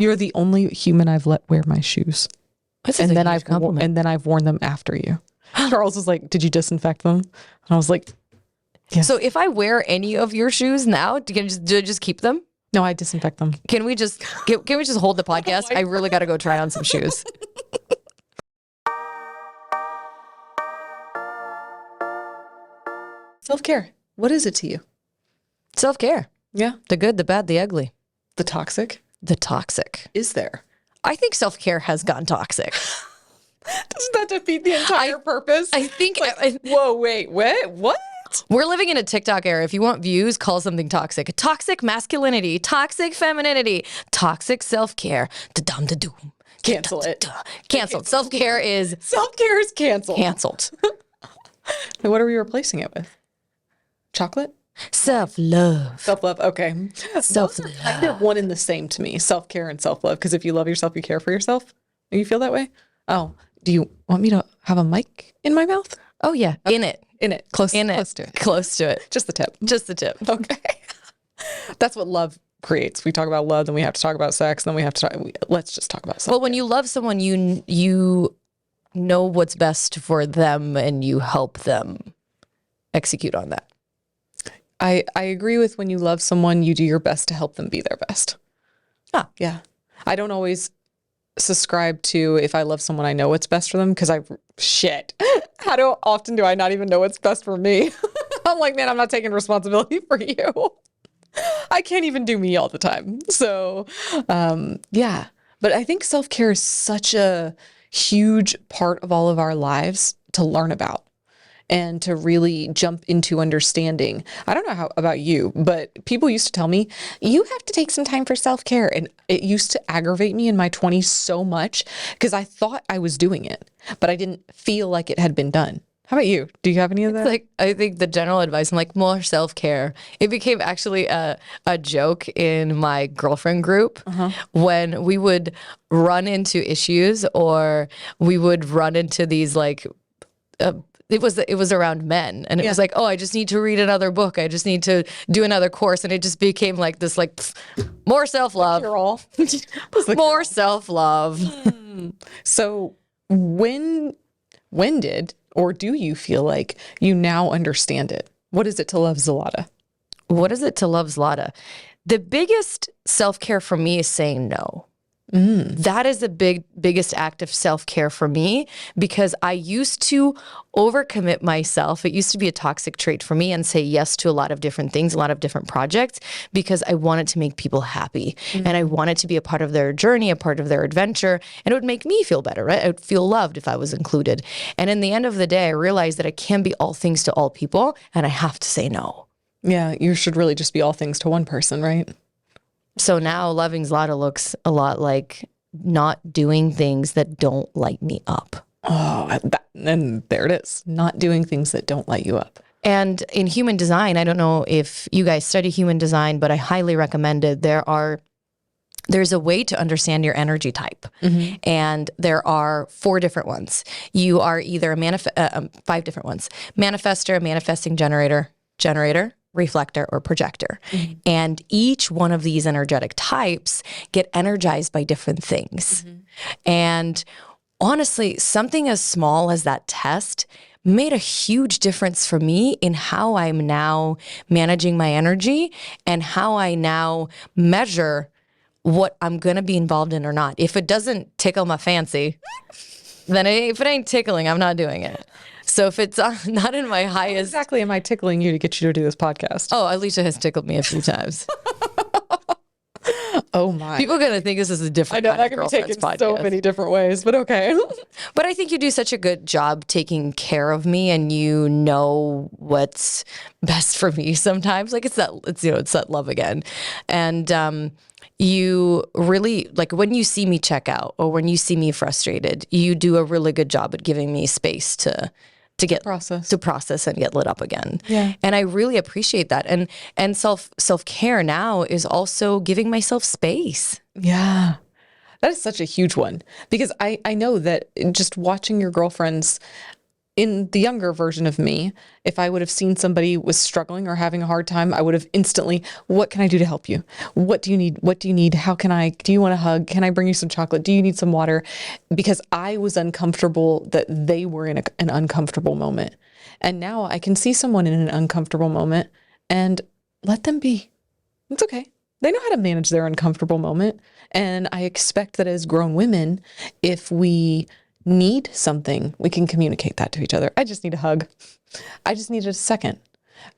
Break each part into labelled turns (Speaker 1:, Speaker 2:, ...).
Speaker 1: You're the only human I've let wear my shoes. And then I've worn them after you. Charles was like, "Did you disinfect them?" And I was like, "Yes."
Speaker 2: So if I wear any of your shoes now, do I just keep them?
Speaker 1: No, I disinfect them.
Speaker 2: Can we just hold the podcast? I really got to go try on some shoes.
Speaker 1: Self-care. What is it to you?
Speaker 2: Self-care.
Speaker 1: Yeah.
Speaker 2: The good, the bad, the ugly.
Speaker 1: The toxic?
Speaker 2: The toxic.
Speaker 1: Is there?
Speaker 2: I think self-care has gone toxic.
Speaker 1: Doesn't that defeat the entire purpose?
Speaker 2: I think...
Speaker 1: whoa, wait, what?
Speaker 2: We're living in a TikTok era. If you want views, call something toxic. Toxic masculinity, toxic femininity, toxic self-care. Da-dum-da-doom.
Speaker 1: Cancel it.
Speaker 2: Canceled. Self-care is...
Speaker 1: Self-care is canceled.
Speaker 2: Canceled.
Speaker 1: What are we replacing it with? Chocolate?
Speaker 2: Self-love.
Speaker 1: Self-love, okay.
Speaker 2: Self-love.
Speaker 1: Kind of one and the same to me, self-care and self-love, because if you love yourself, you care for yourself. Do you feel that way? Oh, do you want me to have a mic in my mouth?
Speaker 2: Oh, yeah. Okay. In it. Close to it.
Speaker 1: Close to it. Just the tip.
Speaker 2: Just the tip.
Speaker 1: Okay. That's what love creates. We talk about love, then we have to talk about sex, then we have to talk. Let's just talk about sex.
Speaker 2: Well, when you love someone, you know what's best for them and you help them execute on that.
Speaker 1: I agree with when you love someone, you do your best to help them be their best.
Speaker 2: Ah.
Speaker 1: Yeah. I don't always subscribe to if I love someone, I know what's best for them because how often do I not even know what's best for me? I'm like, man, I'm not taking responsibility for you. I can't even do me all the time. So, yeah. But I think self-care is such a huge part of all of our lives to learn about and to really jump into understanding. I don't know how about you, but people used to tell me, you have to take some time for self-care. And it used to aggravate me in my 20s so much because I thought I was doing it, but I didn't feel like it had been done. How about you? Do you have any of that?
Speaker 2: Like, I think the general advice, I'm like, more self-care. It became actually a joke in my girlfriend group when we would run into issues or we would run into these like, it was around men and it was like, oh, I just need to read another book. I just need to do another course. And it just became like this, like more self-love. More self-love.
Speaker 1: So when did, or do you feel like you now understand it? What is it to love Zlata?
Speaker 2: What is it to love Zlata? The biggest self-care for me is saying no. That is the biggest act of self-care for me because I used to overcommit myself. It used to be a toxic trait for me and say yes to a lot of different things, a lot of different projects because I wanted to make people happy and I wanted to be a part of their journey, a part of their adventure, and it would make me feel better, right? I would feel loved if I was included. And in the end of the day, I realized that I can't be all things to all people and I have to say no.
Speaker 1: Yeah, you should really just be all things to one person, right?
Speaker 2: So now loving Zlata looks a lot like not doing things that don't light me up.
Speaker 1: Oh, and there it is. Not doing things that don't light you up.
Speaker 2: And in human design, I don't know if you guys study human design, but I highly recommend it. There's a way to understand your energy type. And there are 4 different ones. You are either 5 different ones. Manifestor, manifesting generator, reflector, or projector. And each one of these energetic types get energized by different things. And honestly, something as small as that test made a huge difference for me in how I'm now managing my energy and how I now measure what I'm going to be involved in or not. If it doesn't tickle my fancy, then if it ain't tickling, I'm not doing it. So if it's not in my highest...
Speaker 1: How exactly am I tickling you to get you to do this podcast?
Speaker 2: Oh, Alicia has tickled me a few times.
Speaker 1: Oh my.
Speaker 2: People are going to think this is a different
Speaker 1: I know, that can be taken
Speaker 2: podcast.
Speaker 1: So many different ways, but okay.
Speaker 2: But I think you do such a good job taking care of me and you know what's best for me sometimes. Like it's that love again. And you really, like when you see me check out or when you see me frustrated, you do a really good job at giving me space to process and get lit up again.
Speaker 1: Yeah.
Speaker 2: And I really appreciate that. And self-care now is also giving myself space.
Speaker 1: Yeah. That is such a huge one because I know that just watching your girlfriends in the younger version of me, if I would have seen somebody was struggling or having a hard time, I would have instantly, what can I do to help you? What do you need? What do you need? Do you want a hug? Can I bring you some chocolate? Do you need some water? Because I was uncomfortable that they were in an uncomfortable moment. And now I can see someone in an uncomfortable moment and let them be. It's okay. They know how to manage their uncomfortable moment. And I expect that as grown women, if we need something, we can communicate that to each other. I just need a hug. I just need a second.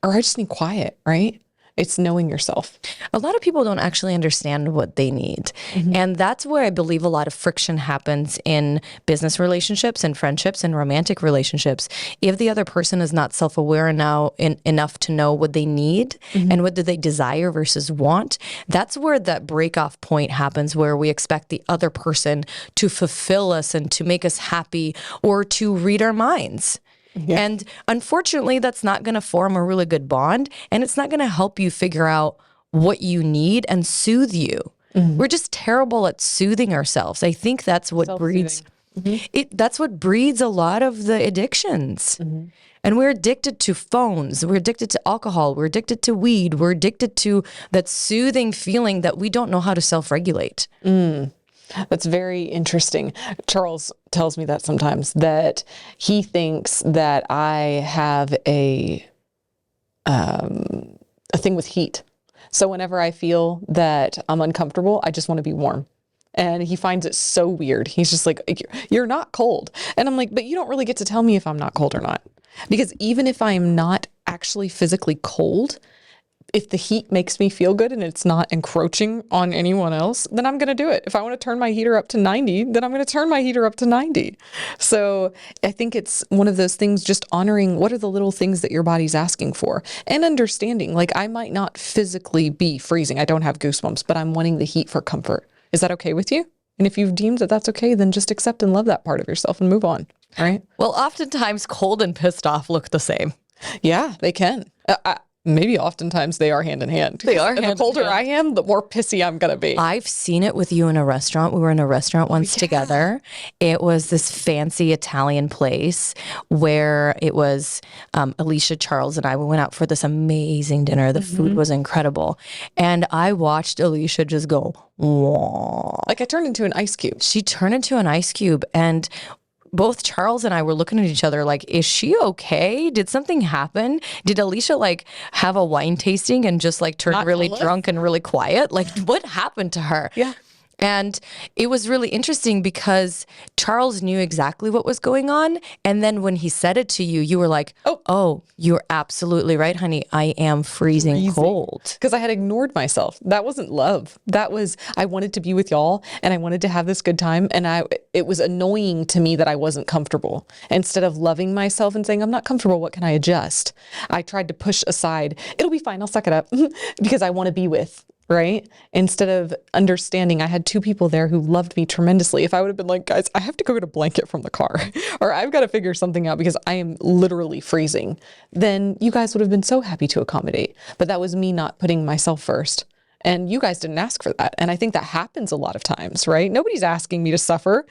Speaker 1: Or I just need quiet, right? It's knowing yourself.
Speaker 2: A lot of people don't actually understand what they need. And that's where I believe a lot of friction happens in business relationships and friendships and romantic relationships. If the other person is not self-aware enough to know what they need and what do they desire versus want, that's where that break-off point happens, where we expect the other person to fulfill us and to make us happy or to read our minds. Yeah. And unfortunately, that's not going to form a really good bond, and it's not going to help you figure out what you need and soothe you. We're just terrible at soothing ourselves. I think that's what breeds that's what breeds a lot of the addictions. And we're addicted to phones. We're addicted to alcohol. We're addicted to weed. We're addicted to that soothing feeling that we don't know how to self-regulate.
Speaker 1: That's very interesting. Charles tells me that sometimes, that he thinks that I have a thing with heat. So whenever I feel that I'm uncomfortable, I just want to be warm. And he finds it so weird. He's just like, you're not cold. And I'm like, but you don't really get to tell me if I'm not cold or not. Because even if I'm not actually physically cold, if the heat makes me feel good and it's not encroaching on anyone else, then I'm going to do it. If I want to turn my heater up to 90, then I'm going to turn my heater up to 90. So I think it's one of those things, just honoring what are the little things that your body's asking for and understanding, like I might not physically be freezing. I don't have goosebumps, but I'm wanting the heat for comfort. Is that okay with you? And if you've deemed that that's okay, then just accept and love that part of yourself and move on. All right.
Speaker 2: Well, oftentimes cold and pissed off look the same.
Speaker 1: Yeah, they can. Maybe oftentimes they are hand in hand.
Speaker 2: They are.
Speaker 1: And the colder I am, the more pissy I'm going to be.
Speaker 2: I've seen it with you in a restaurant. We were in a restaurant once together. It was this fancy Italian place where it was Alicia, Charles, and I. We went out for this amazing dinner. The food was incredible. And I watched Alicia just go, whoa.
Speaker 1: Like I turned into an ice cube.
Speaker 2: She turned into an ice cube. And both Charles and I were looking at each other like, is she okay? Did something happen? Did Alicia like have a wine tasting and just like turn really drunk and really quiet? Like what happened to her?
Speaker 1: Yeah.
Speaker 2: And it was really interesting because Charles knew exactly what was going on. And then when he said it to you, you were like, oh, you're absolutely right, honey. I am freezing cold.
Speaker 1: Because I had ignored myself. That wasn't love. That was, I wanted to be with y'all and I wanted to have this good time. And it was annoying to me that I wasn't comfortable. Instead of loving myself and saying, I'm not comfortable, what can I adjust? I tried to push aside, it'll be fine, I'll suck it up because I want to be with. Right? Instead of understanding, I had two people there who loved me tremendously. If I would have been like, guys, I have to go get a blanket from the car, or I've got to figure something out because I am literally freezing, then you guys would have been so happy to accommodate. But that was me not putting myself first. And you guys didn't ask for that. And I think that happens a lot of times, right? Nobody's asking me to suffer.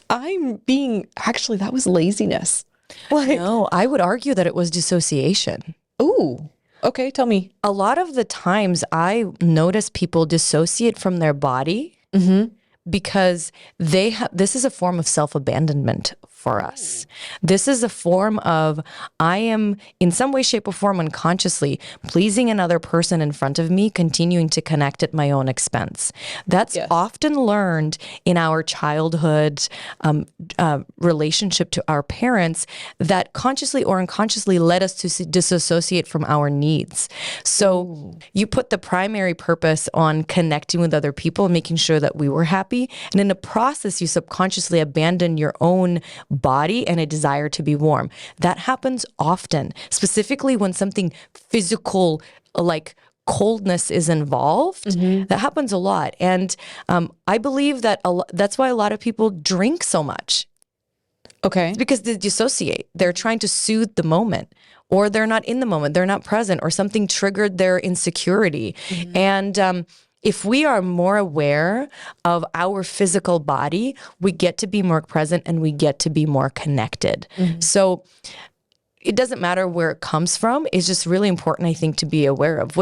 Speaker 1: Actually, that was laziness.
Speaker 2: No, I would argue that it was dissociation.
Speaker 1: Ooh. Okay, tell me.
Speaker 2: A lot of the times I notice people dissociate from their body because this is a form of self-abandonment for us. This is a form of, I am in some way, shape, or form unconsciously pleasing another person in front of me, continuing to connect at my own expense. That's often learned in our childhood relationship to our parents that consciously or unconsciously led us to disassociate from our needs. So you put the primary purpose on connecting with other people and making sure that we were happy. And in the process, you subconsciously abandon your own body and a desire to be warm. That happens often, specifically when something physical like coldness is involved. That happens a lot. And I believe that that's why a lot of people drink so much.
Speaker 1: Okay.
Speaker 2: It's because they dissociate. They're trying to soothe the moment, or they're not in the moment. They're not present, or something triggered their insecurity. And if we are more aware of our physical body, we get to be more present and we get to be more connected. So it doesn't matter where it comes from. It's just really important, I think, to be aware of.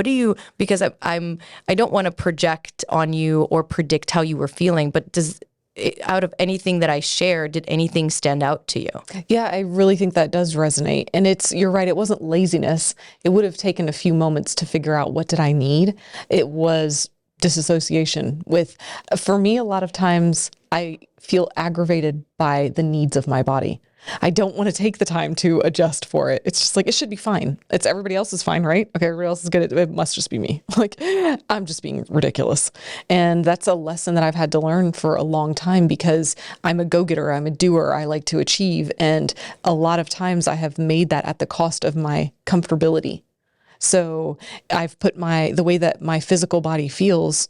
Speaker 2: Because I don't want to project on you or predict how you were feeling, but out of anything that I share, did anything stand out to you?
Speaker 1: Yeah, I really think that does resonate. And you're right, it wasn't laziness. It would have taken a few moments to figure out what did I need. It was disassociation for me, a lot of times I feel aggravated by the needs of my body. I don't want to take the time to adjust for it. It's just like, it should be fine. Everybody else is fine, right? Okay, everybody else is good. It must just be me. Like, I'm just being ridiculous. And that's a lesson that I've had to learn for a long time because I'm a go-getter. I'm a doer. I like to achieve. And a lot of times I have made that at the cost of my comfortability. So I've put the way that my physical body feels,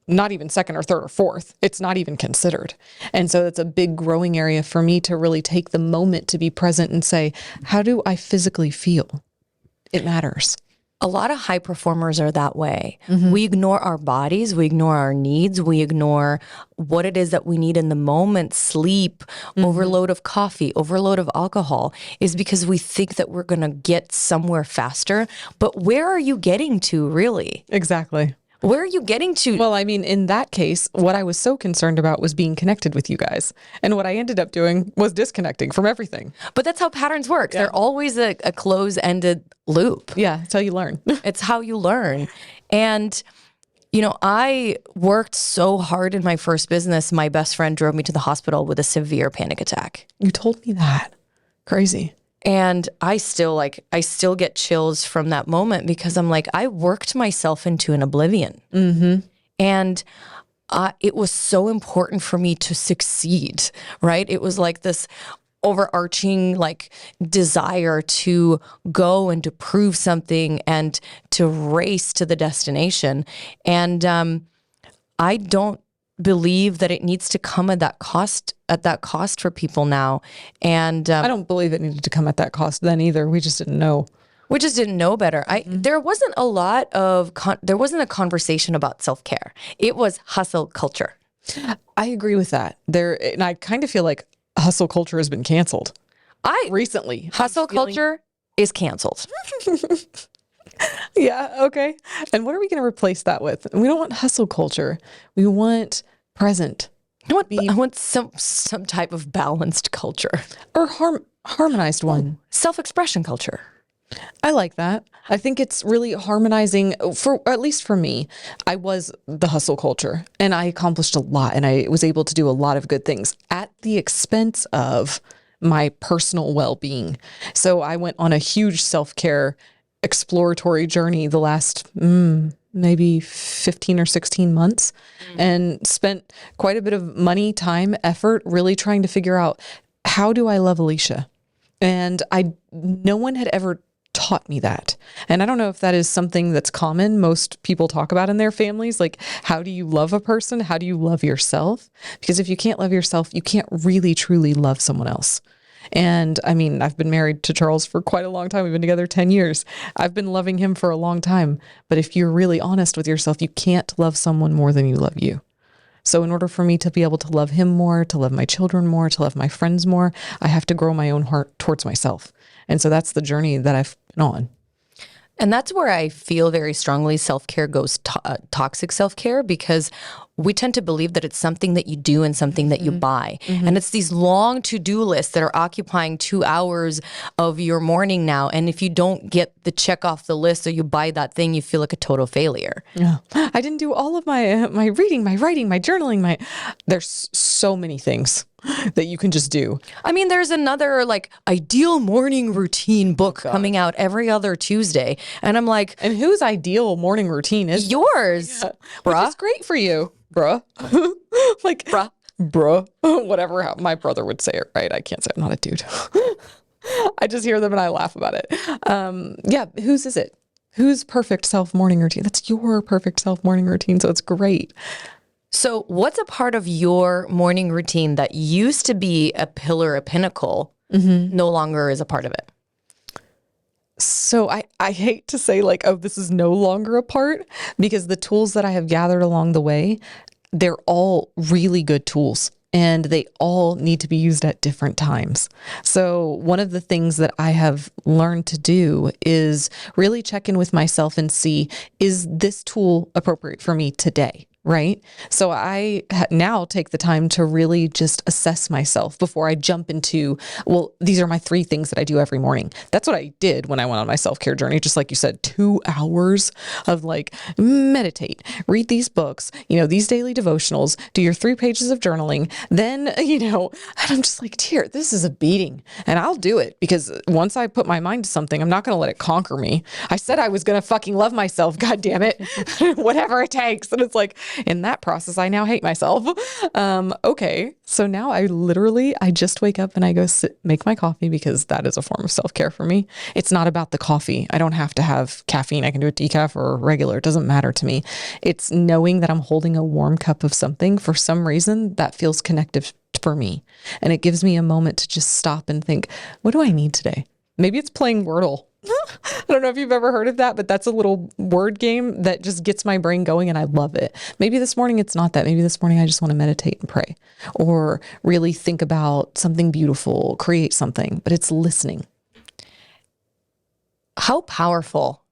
Speaker 1: not even second or third or fourth. It's not even considered. And so it's a big growing area for me to really take the moment to be present and say, how do I physically feel? It matters.
Speaker 2: A lot of high performers are that way. We ignore our bodies, we ignore our needs, we ignore what it is that we need in the moment. Sleep, overload of coffee, overload of alcohol is because we think that we're going to get somewhere faster. But where are you getting to, really?
Speaker 1: Exactly.
Speaker 2: Where are you getting to?
Speaker 1: Well, I mean, in that case, what I was so concerned about was being connected with you guys. And what I ended up doing was disconnecting from everything.
Speaker 2: But that's how patterns work. Yeah. They're always a close-ended loop.
Speaker 1: Yeah, it's how you learn.
Speaker 2: It's how you learn. And, I worked so hard in my first business. My best friend drove me to the hospital with a severe panic attack.
Speaker 1: You told me that. Crazy.
Speaker 2: And I still get chills from that moment because I'm like, I worked myself into an oblivion. And it was so important for me to succeed, right? It was like this overarching desire to go and to prove something and to race to the destination. And I don't believe that it needs to come at that cost for people now. And
Speaker 1: I don't believe it needed to come at that cost then either. We just didn't know.
Speaker 2: We just didn't know better. There wasn't a lot of there wasn't a conversation about self-care. It was hustle culture.
Speaker 1: I agree with that. And I kind of feel like hustle culture has been canceled. Recently.
Speaker 2: Hustle culture is canceled.
Speaker 1: Yeah, okay. And what are we going to replace that with? We don't want hustle culture. We want present.
Speaker 2: I want some type of balanced culture.
Speaker 1: Or harmonized one.
Speaker 2: Self-expression culture.
Speaker 1: I like that. I think it's really harmonizing at least for me. I was the hustle culture and I accomplished a lot and I was able to do a lot of good things at the expense of my personal well-being. So I went on a huge self-care exploratory journey the last maybe 15 or 16 months and spent quite a bit of money, time, effort, really trying to figure out how do I love Alicia? And no one had ever taught me that. And I don't know if that is something that's common. Most people talk about in their families, like, how do you love a person? How do you love yourself? Because if you can't love yourself, you can't really, truly love someone else. And I mean, I've been married to Charles for quite a long time. We've been together 10 years. I've been loving him for a long time. But if you're really honest with yourself, you can't love someone more than you love you. So in order for me to be able to love him more, to love my children more, to love my friends more, I have to grow my own heart towards myself. And so that's the journey that I've been on.
Speaker 2: And that's where I feel very strongly self-care goes toxic self-care, because we tend to believe that it's something that you do and something that you buy. And it's these long to-do lists that are occupying 2 hours of your morning now. And if you don't get the check off the list or you buy that thing, you feel like a total failure.
Speaker 1: Yeah. I didn't do all of my reading, my writing, my journaling, there's so many things that you can just do.
Speaker 2: I mean, there's another ideal morning routine book coming out every other Tuesday. And I'm like,
Speaker 1: and whose ideal morning routine is
Speaker 2: yours? Yeah.
Speaker 1: Bruh. Which is great for you, bruh. Bruh. Whatever my brother would say it, right? I can't say I'm not a dude. I just hear them and I laugh about it. Yeah. Whose is it? Whose perfect self morning routine? That's your perfect self morning routine. So it's great.
Speaker 2: So what's a part of your morning routine that used to be a pillar, a pinnacle, no longer is a part of it?
Speaker 1: So I hate to say like, oh, this is no longer a part because the tools that I have gathered along the way, they're all really good tools and they all need to be used at different times. So one of the things that I have learned to do is really check in with myself and see, is this tool appropriate for me today? Right. So I now take the time to really just assess myself before I jump into, well, these are my 3 things that I do every morning. That's what I did when I went on my self-care journey. Just like you said, 2 hours of like meditate, read these books, these daily devotionals, do your 3 pages of journaling. Then, and I'm just like, dear, this is a beating and I'll do it because once I put my mind to something, I'm not going to let it conquer me. I said I was going to fucking love myself. God damn it. Whatever it takes. And it's like, in that process, I now hate myself. Okay. So now I just wake up and I go make my coffee because that is a form of self-care for me. It's not about the coffee. I don't have to have caffeine. I can do it decaf or regular. It doesn't matter to me. It's knowing that I'm holding a warm cup of something for some reason that feels connective for me. And it gives me a moment to just stop and think, what do I need today? Maybe it's playing Wordle. I don't know if you've ever heard of that, but that's a little word game that just gets my brain going and I love it. Maybe this morning it's not that. Maybe this morning I just want to meditate and pray or really think about something beautiful, create something, but it's listening.
Speaker 2: How powerful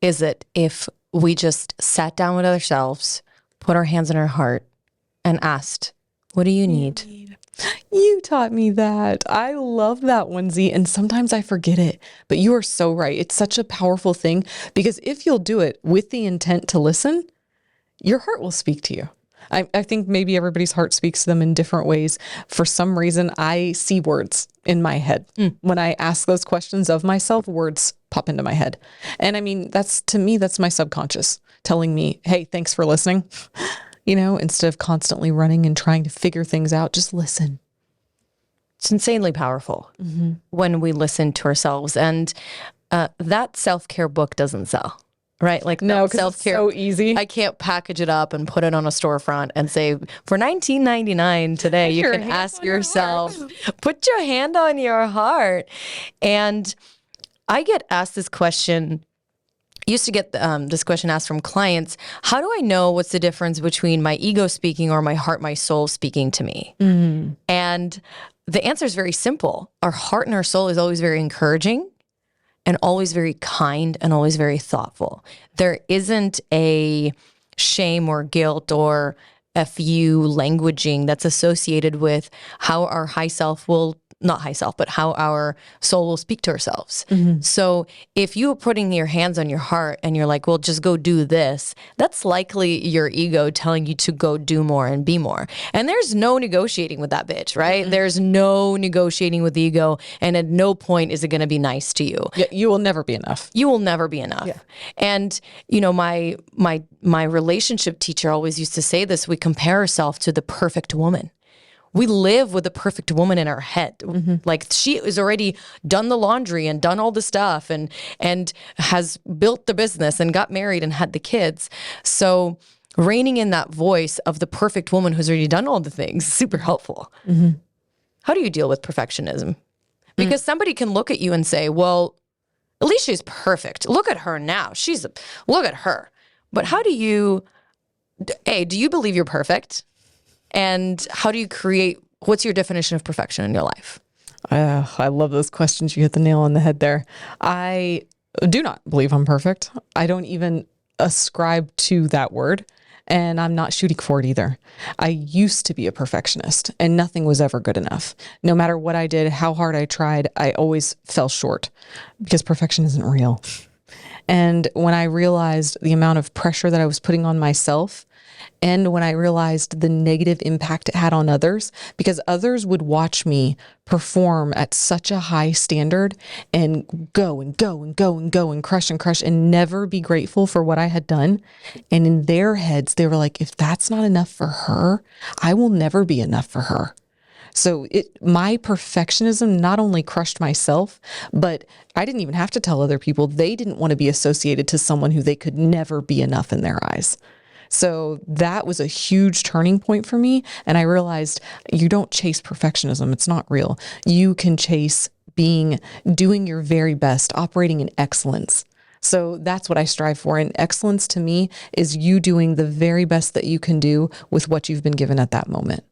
Speaker 2: is it if we just sat down with ourselves, put our hands on our heart and asked, what do you need?
Speaker 1: You taught me that. I love that one, Z. And sometimes I forget it, but you are so right. It's such a powerful thing because if you'll do it with the intent to listen, your heart will speak to you. I think maybe everybody's heart speaks to them in different ways. For some reason, I see words in my head. When I ask those questions of myself, words pop into my head. And I mean, to me, that's my subconscious telling me, hey, thanks for listening. Instead of constantly running and trying to figure things out, just listen.
Speaker 2: It's insanely powerful when we listen to ourselves. And that self-care book doesn't sell, right? Like,
Speaker 1: no, because
Speaker 2: self-care,
Speaker 1: it's so easy.
Speaker 2: I can't package it up and put it on a storefront and say, for $19.99 today, you can ask yourself, put your hand on your heart. And I get asked this question. Used to get this question asked from clients. How do I know what's the difference between my ego speaking or my heart, my soul speaking to me? And the answer is very simple. Our heart and our soul is always very encouraging and always very kind and always very thoughtful. There isn't a shame or guilt or FU languaging that's associated with how our high self will, not high self, but how our soul will speak to ourselves. So if you are putting your hands on your heart and you're like, well, just go do this, that's likely your ego telling you to go do more and be more. And there's no negotiating with that bitch, right? There's no negotiating with the ego. And at no point is it going to be nice to you.
Speaker 1: Yeah, you will never be enough.
Speaker 2: You will never be enough. Yeah. And, my relationship teacher always used to say this, we compare ourselves to the perfect woman. We live with the perfect woman in our head. Like she has already done the laundry and done all the stuff and has built the business and got married and had the kids. So reining in that voice of the perfect woman who's already done all the things is super helpful. How do you deal with perfectionism? Because somebody can look at you and say, well, at least she's perfect. Look at her now. Look at her. But how do you believe you're perfect? And how do you what's your definition of perfection in your life?
Speaker 1: I love those questions. You hit the nail on the head there. I do not believe I'm perfect. I don't even ascribe to that word. And I'm not shooting for it either. I used to be a perfectionist and nothing was ever good enough. No matter what I did, how hard I tried, I always fell short because perfection isn't real. And when I realized the amount of pressure that I was putting on myself, and when I realized the negative impact it had on others, because others would watch me perform at such a high standard and go and go and go and go and crush and never be grateful for what I had done. And in their heads, they were like, if that's not enough for her, I will never be enough for her. So my perfectionism not only crushed myself, but I didn't even have to tell other people. They didn't want to be associated to someone who they could never be enough in their eyes. So that was a huge turning point for me. And I realized you don't chase perfectionism. It's not real. You can chase doing your very best, operating in excellence. So that's what I strive for. And excellence to me is you doing the very best that you can do with what you've been given at that moment.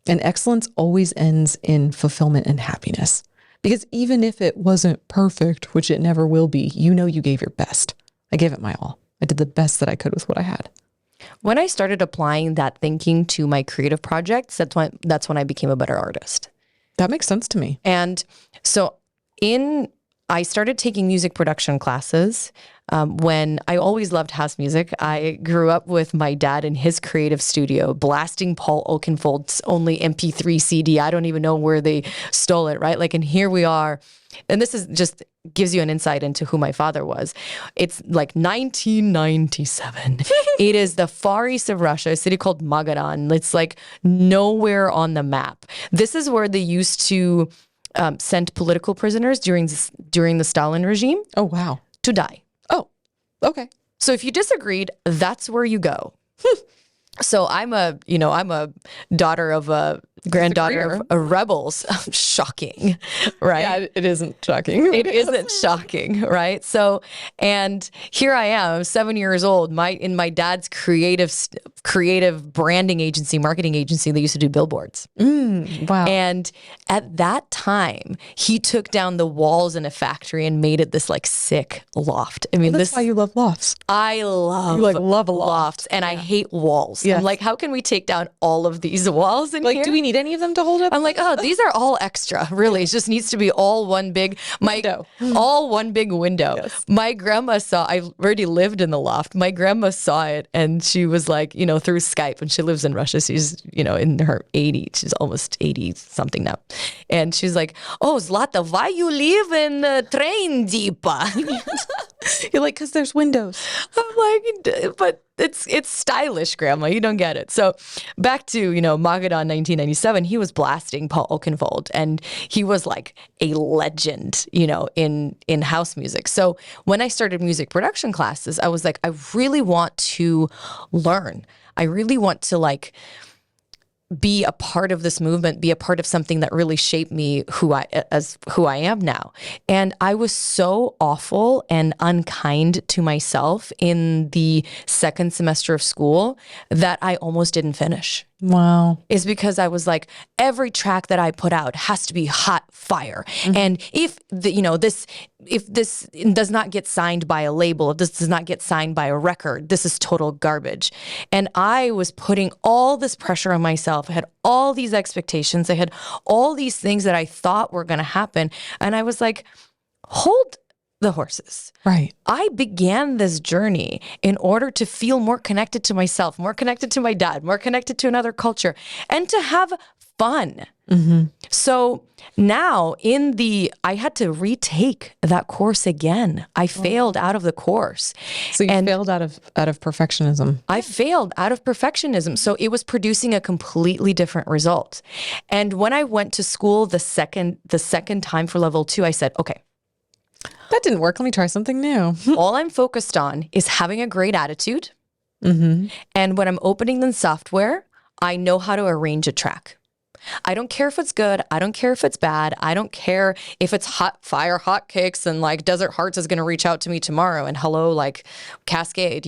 Speaker 1: And excellence always ends in fulfillment and happiness. Because even if it wasn't perfect, which it never will be, you know you gave your best. I gave it my all. I did the best that I could with what I had.
Speaker 2: When I started applying that thinking to my creative projects, that's when I became a better artist.
Speaker 1: That makes sense to me.
Speaker 2: And so I started taking music production classes when I always loved house music. I grew up with my dad in his creative studio, blasting Paul Oakenfold's only MP3 CD. I don't even know where they stole it, right? Like, and here we are. And this is just gives you an insight into who my father was. It's like 1997. It is the far east of Russia, a city called Magadan. It's like nowhere on the map. This is where they used to sent political prisoners during the Stalin regime.
Speaker 1: Oh, wow.
Speaker 2: To die.
Speaker 1: Oh, okay.
Speaker 2: So if you disagreed, that's where you go. So I'm a daughter of a granddaughter of rebels. Shocking, right?
Speaker 1: Yeah, it isn't shocking.
Speaker 2: It isn't shocking, right? So, and here I am, 7 years old, in my dad's creative branding agency, marketing agency. They used to do billboards.
Speaker 1: Wow.
Speaker 2: And at that time, he took down the walls in a factory and made it this like sick loft. I mean,
Speaker 1: that's why you love lofts.
Speaker 2: I love
Speaker 1: love a loft.
Speaker 2: lofts, and I hate walls.
Speaker 1: Yes.
Speaker 2: I'm like, how can we take down all of these walls in here?
Speaker 1: Do we need any of them to hold up?
Speaker 2: I'm like, oh, these are all extra. Really, it just needs to be all one big
Speaker 1: window.
Speaker 2: All one big window.
Speaker 1: Yes.
Speaker 2: My grandma saw. I already lived in the loft. My grandma saw it, and she was like, through Skype, and she lives in Russia. She's in her 80s. She's almost 80 something now, and she's like, oh, Zlata, why you live in the train depot?
Speaker 1: You're like, because there's windows.
Speaker 2: I'm like, but it's stylish, Grandma. You don't get it. So back to, Magadan 1997, he was blasting Paul Oakenfold, and he was like a legend, in house music. So when I started music production classes, I was like, I really want to learn. I really want to be a part of this movement, be a part of something that really shaped me who I am now. And I was so awful and unkind to myself in the second semester of school that I almost didn't finish.
Speaker 1: Wow.
Speaker 2: Is because I was like, every track that I put out has to be hot fire. Mm-hmm. And if this does not get signed by a label, if this does not get signed by a record, this is total garbage. And I was putting all this pressure on myself. I had all these expectations. I had all these things that I thought were going to happen. And I was like, hold the horses.
Speaker 1: Right.
Speaker 2: I began this journey in order to feel more connected to myself, more connected to my dad, more connected to another culture, and to have fun. Mm-hmm. So now I had to retake that course again. I failed out of the course.
Speaker 1: So you failed out of perfectionism.
Speaker 2: I failed out of perfectionism. So it was producing a completely different result. And when I went to school the second time for level 2, I said, okay,
Speaker 1: that didn't work. Let me try something new.
Speaker 2: All I'm focused on is having a great attitude. Mm-hmm. And when I'm opening the software, I know how to arrange a track. I don't care if it's good. I don't care if it's bad. I don't care if it's hot cakes and Desert Hearts is going to reach out to me tomorrow and hello, Cascade,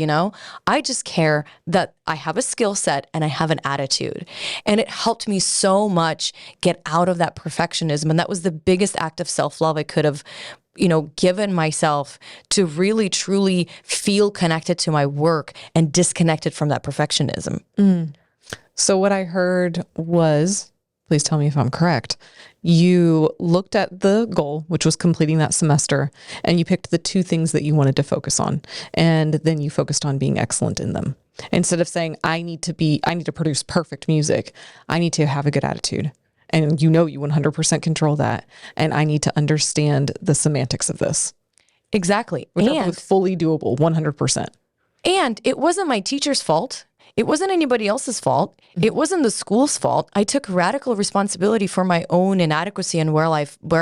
Speaker 2: I just care that I have a skill set and I have an attitude. And it helped me so much get out of that perfectionism. And that was the biggest act of self-love I could have given myself to really, truly feel connected to my work and disconnected from that perfectionism.
Speaker 1: Mm. So what I heard was, please tell me if I'm correct, you looked at the goal, which was completing that semester, and you picked the 2 things that you wanted to focus on. And then you focused on being excellent in them. Instead of saying, I need to produce perfect music, I need to have a good attitude. And you 100% control that. And I need to understand the semantics of this.
Speaker 2: Exactly.
Speaker 1: Which are both fully doable, 100%.
Speaker 2: And it wasn't my teacher's fault. It wasn't anybody else's fault. Mm-hmm. It wasn't the school's fault. I took radical responsibility for my own inadequacy and where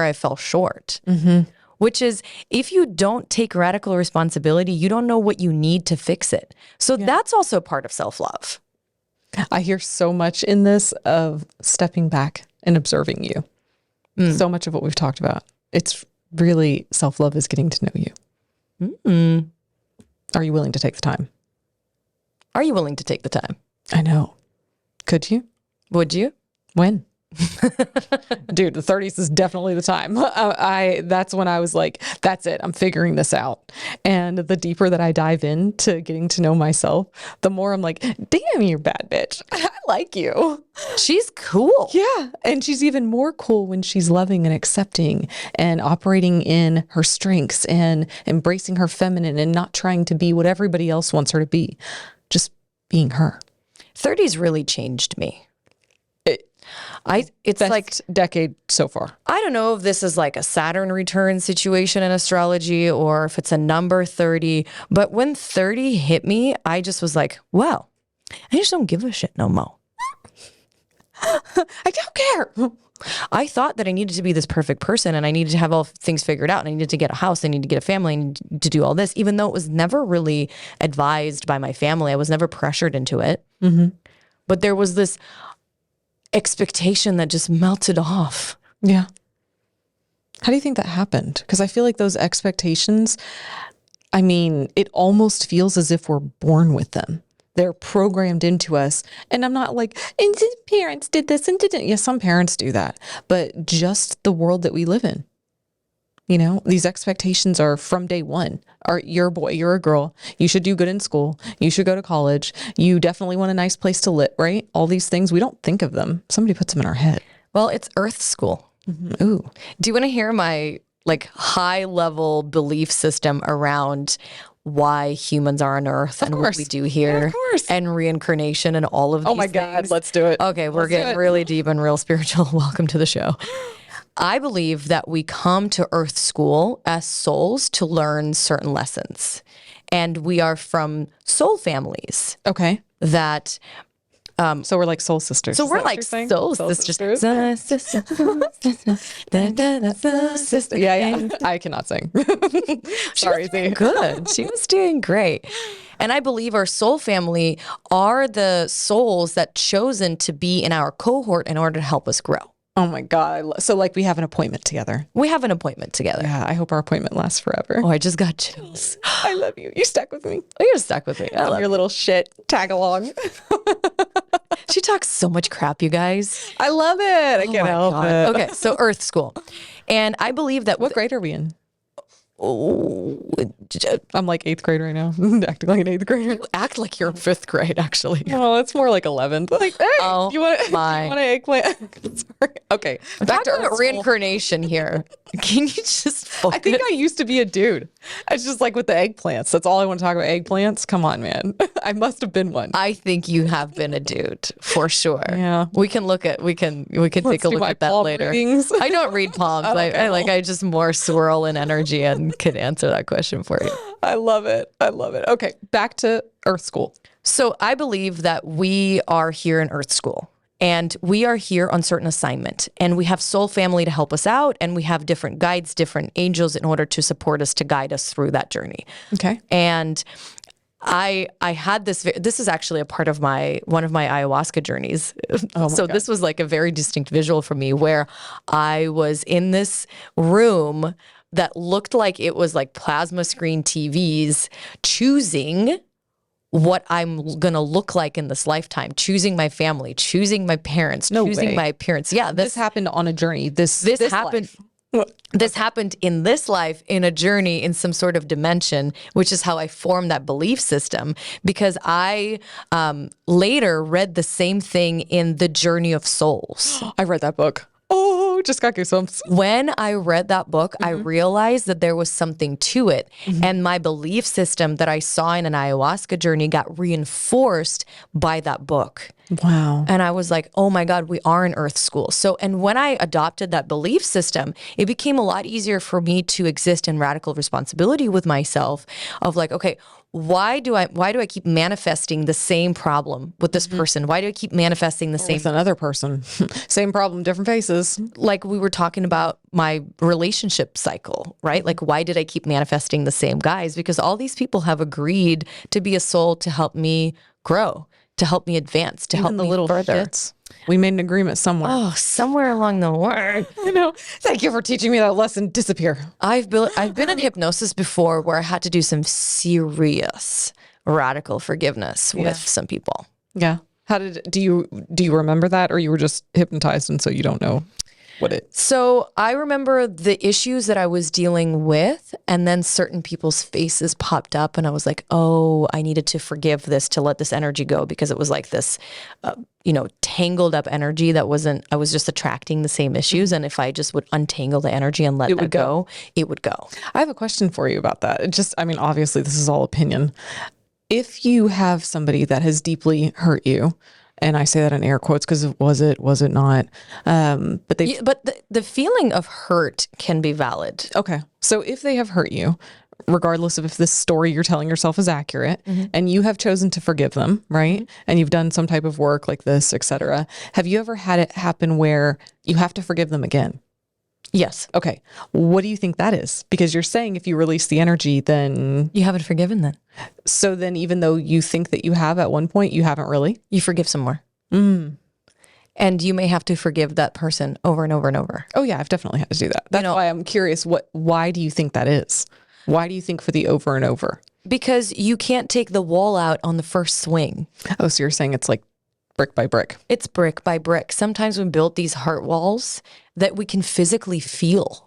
Speaker 2: I fell short. Mm-hmm. Which is, if you don't take radical responsibility, you don't know what you need to fix it. So that's also part of self-love.
Speaker 1: I hear so much in this of stepping back and observing you. So much of what we've talked about. It's really self-love is getting to know you.
Speaker 2: Mm.
Speaker 1: Are you willing to take the time?
Speaker 2: Are you willing to take the time?
Speaker 1: I know. Could you?
Speaker 2: Would you?
Speaker 1: When? Dude, the 30s is definitely the time. That's when I was like, that's it. I'm figuring this out. And the deeper that I dive into getting to know myself, the more I'm like, damn, you're bad bitch. I like you.
Speaker 2: She's cool.
Speaker 1: Yeah. And she's even more cool when she's loving and accepting and operating in her strengths and embracing her feminine and not trying to be what everybody else wants her to be. Just being her.
Speaker 2: 30s really changed me. It's
Speaker 1: Best
Speaker 2: like
Speaker 1: decade so far.
Speaker 2: I don't know if this is like a Saturn return situation in astrology or if it's a number 30, but when 30 hit me, I just was like, wow, I just don't give a shit no more.
Speaker 1: I don't care.
Speaker 2: I thought that I needed to be this perfect person and I needed to have all things figured out and I needed to get a house, I needed to get a family, I needed to do all this, even though it was never really advised by my family. I was never pressured into it. Mm-hmm. But there was this expectation that just melted off.
Speaker 1: Yeah. How do you think that happened? Because I feel like those expectations, I mean, it almost feels as if we're born with them. They're programmed into us. And I'm not like, and parents did this and didn't. Yeah, some parents do that. But just the world that we live in. You know, these expectations are from day one. You're a boy, you're a girl. You should do good in school. You should go to college. You definitely want a nice place to live, right? All these things, we don't think of them. Somebody puts them in our head.
Speaker 2: Well, it's Earth School.
Speaker 1: Mm-hmm. Ooh.
Speaker 2: Do you want to hear my like high level belief system around why humans are on Earth and what we do here,
Speaker 1: of course,
Speaker 2: and reincarnation and all of these
Speaker 1: Oh my God,
Speaker 2: things?
Speaker 1: let's do it.
Speaker 2: Okay, we're getting really deep and real spiritual. Welcome to the show. I believe that we come to Earth School as souls to learn certain lessons. And we are from soul families
Speaker 1: Okay.
Speaker 2: that
Speaker 1: So we're like soul sisters.
Speaker 2: so
Speaker 1: Is
Speaker 2: we're
Speaker 1: that what
Speaker 2: like
Speaker 1: you're saying?
Speaker 2: soul sisters.
Speaker 1: Yeah. I cannot sing. Sorry, Z.
Speaker 2: Good. She was doing great. And I believe our soul family are the souls that chosen to be in our cohort in order to help us grow.
Speaker 1: Oh my God. So like we have an appointment together.
Speaker 2: We have an appointment together.
Speaker 1: Yeah. I hope our appointment lasts forever.
Speaker 2: Oh, I just got chills.
Speaker 1: I love you. You stuck with me.
Speaker 2: Oh, you're stuck with me. I
Speaker 1: I'm
Speaker 2: love
Speaker 1: your little shit tag along.
Speaker 2: She talks so much crap, you guys.
Speaker 1: I love it. I can't help it.
Speaker 2: Okay, so Earth School. And I believe that
Speaker 1: What grade are we in?
Speaker 2: Oh,
Speaker 1: I'm like 8th grade right now. Acting like an 8th grader.
Speaker 2: act like you're in 5th grade, actually.
Speaker 1: Oh, it's more like 11th. Like, hey,
Speaker 2: Oh,
Speaker 1: you want
Speaker 2: my.
Speaker 1: an eggplant? Sorry. Okay.
Speaker 2: Back to
Speaker 1: Earth School.
Speaker 2: reincarnation here. Can you just focus?
Speaker 1: I think I used to be a dude. It's just like with the eggplants. That's all I want to talk about. Eggplants. Come on, man. I must have been one.
Speaker 2: I think you have been a dude for sure.
Speaker 1: Yeah.
Speaker 2: We can take a look
Speaker 1: my
Speaker 2: at that
Speaker 1: palm
Speaker 2: later.
Speaker 1: readings.
Speaker 2: I don't read palms. I just more swirl in energy and can answer that question for you.
Speaker 1: I love it. I love it. Okay. Back to Earth School.
Speaker 2: So I believe that we are here in Earth School and we are here on certain assignment and we have soul family to help us out and we have different guides, different angels in order to support us, to guide us through that journey.
Speaker 1: Okay.
Speaker 2: And I had this is actually a part of one of my ayahuasca journeys. So this was like a very distinct visual for me where I was in this room that looked like it was like plasma screen TVs, choosing what I'm going to look like in this lifetime, choosing my family, choosing my parents, choosing
Speaker 1: way.
Speaker 2: my appearance. Yeah,
Speaker 1: This happened on a journey. This
Speaker 2: happened.
Speaker 1: life.
Speaker 2: This happened in this life, in a journey, in some sort of dimension, which is how I formed that belief system. Because I later read the same thing in The Journey of Souls.
Speaker 1: I read that book. Oh, just got goosebumps.
Speaker 2: When I read that book, I realized that there was something to it. And my belief system that I saw in an ayahuasca journey got reinforced by that book.
Speaker 1: Wow.
Speaker 2: And I was like, oh my God, we are in Earth School. So, and when I adopted that belief system, it became a lot easier for me to exist in radical responsibility with myself of like, okay, why do I keep manifesting the same problem with this person? Why do I keep manifesting the same
Speaker 1: With another person. Same problem, different faces.
Speaker 2: like we were talking about my relationship cycle, right? Like, why did I keep manifesting the same guys? Because all these people have agreed to be a soul to help me grow, to help me advance, to help
Speaker 1: Even the
Speaker 2: me
Speaker 1: little
Speaker 2: further.
Speaker 1: shits. We made an agreement somewhere.
Speaker 2: Oh, somewhere along the way.
Speaker 1: I know. Thank you for teaching me that lesson. Disappear.
Speaker 2: I've been in hypnosis before where I had to do some serious radical forgiveness with some people.
Speaker 1: Yeah. How do you remember that, or you were just hypnotized and so you don't know what it?
Speaker 2: So I remember the issues that I was dealing with, and then certain people's faces popped up, and I was like, oh, I needed to forgive this, to let this energy go, because it was like this, tangled up energy that wasn't, I was just attracting the same issues. And if I just would untangle the energy and let it go, it would go.
Speaker 1: I have a question for you about that. Obviously this is all opinion. If you have somebody that has deeply hurt you, and I say that in air quotes because was it not? But
Speaker 2: the feeling of hurt can be valid.
Speaker 1: Okay. So if they have hurt you, regardless of if this story you're telling yourself is accurate, and you have chosen to forgive them, right? And you've done some type of work like this, etc. Have you ever had it happen where you have to forgive them again?
Speaker 2: Yes.
Speaker 1: Okay. What do you think that is? Because you're saying if you release the energy, then
Speaker 2: you haven't forgiven them.
Speaker 1: So then even though you think that you have at one point, you haven't really?
Speaker 2: You forgive some more. And you may have to forgive that person over and over and over.
Speaker 1: Oh yeah, I've definitely had to do that. That's why I'm curious, why do you think that is? Why do you think for the over and over?
Speaker 2: Because you can't take the wall out on the first swing.
Speaker 1: Oh, so you're saying it's like brick by brick.
Speaker 2: It's brick by brick. Sometimes we build these heart walls that we can physically feel,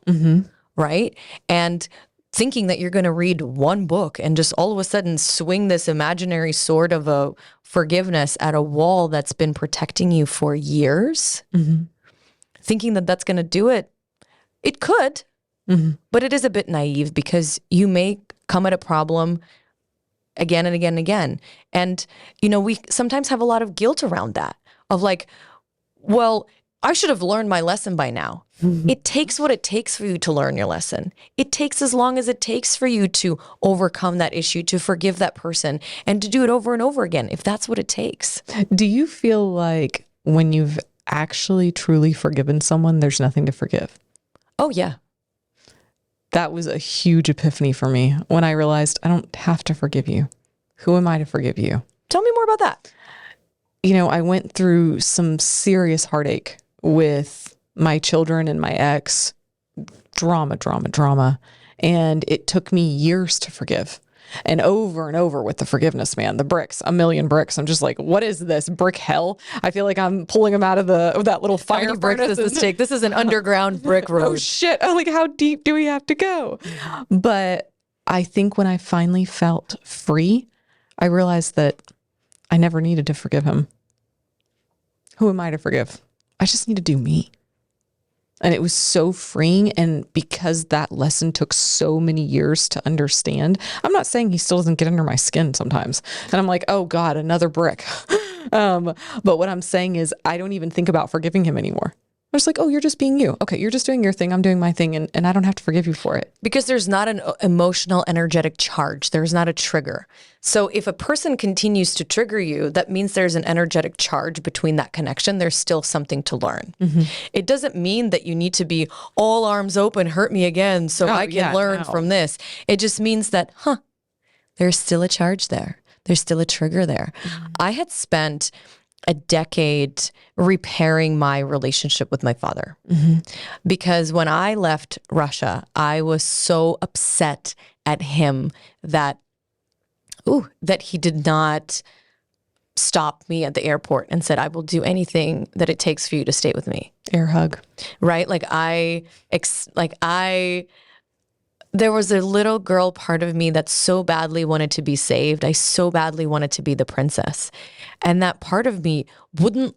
Speaker 2: right? And thinking that you're going to read one book and just all of a sudden swing this imaginary sword of a forgiveness at a wall that's been protecting you for years, thinking that that's going to do it, it could, but it is a bit naive, because you may come at a problem again and again and again. And, we sometimes have a lot of guilt around that, of like, well, I should have learned my lesson by now. It takes what it takes for you to learn your lesson. It takes as long as it takes for you to overcome that issue, to forgive that person, and to do it over and over again, if that's what it takes.
Speaker 1: Do you feel like when you've actually truly forgiven someone, there's nothing to forgive?
Speaker 2: Oh, yeah.
Speaker 1: That was a huge epiphany for me when I realized I don't have to forgive you. Who am I to forgive you?
Speaker 2: Tell me more about that.
Speaker 1: I went through some serious heartache with my children and my ex, drama. And it took me years to forgive. And over with the forgiveness, man, the bricks, a million bricks. I'm just like, what is this brick hell? I feel like I'm pulling them out of that little fire.
Speaker 2: How many bricks does this take? This is an underground brick road.
Speaker 1: Oh shit. I'm like, how deep do we have to go? But I think when I finally felt free, I realized that I never needed to forgive him. Who am I to forgive? I just need to do me. And it was so freeing. And because that lesson took so many years to understand, I'm not saying he still doesn't get under my skin sometimes. And I'm like, oh God, another brick. But what I'm saying is I don't even think about forgiving him anymore. I'm just like, oh, you're just being you. Okay, you're just doing your thing. I'm doing my thing. And I don't have to forgive you for it.
Speaker 2: Because there's not an emotional, energetic charge. There's not a trigger. So if a person continues to trigger you, that means there's an energetic charge between that connection. There's still something to learn. It doesn't mean that you need to be all arms open, hurt me again, so I can learn from this. It just means that, there's still a charge there. There's still a trigger there. I had spent a decade repairing my relationship with my father. Because when I left Russia, I was so upset at him that he did not stop me at the airport and said, I will do anything that it takes for you to stay with me.
Speaker 1: Air hug.
Speaker 2: Right? There was a little girl part of me that so badly wanted to be saved. I so badly wanted to be the princess. And that part of me wouldn't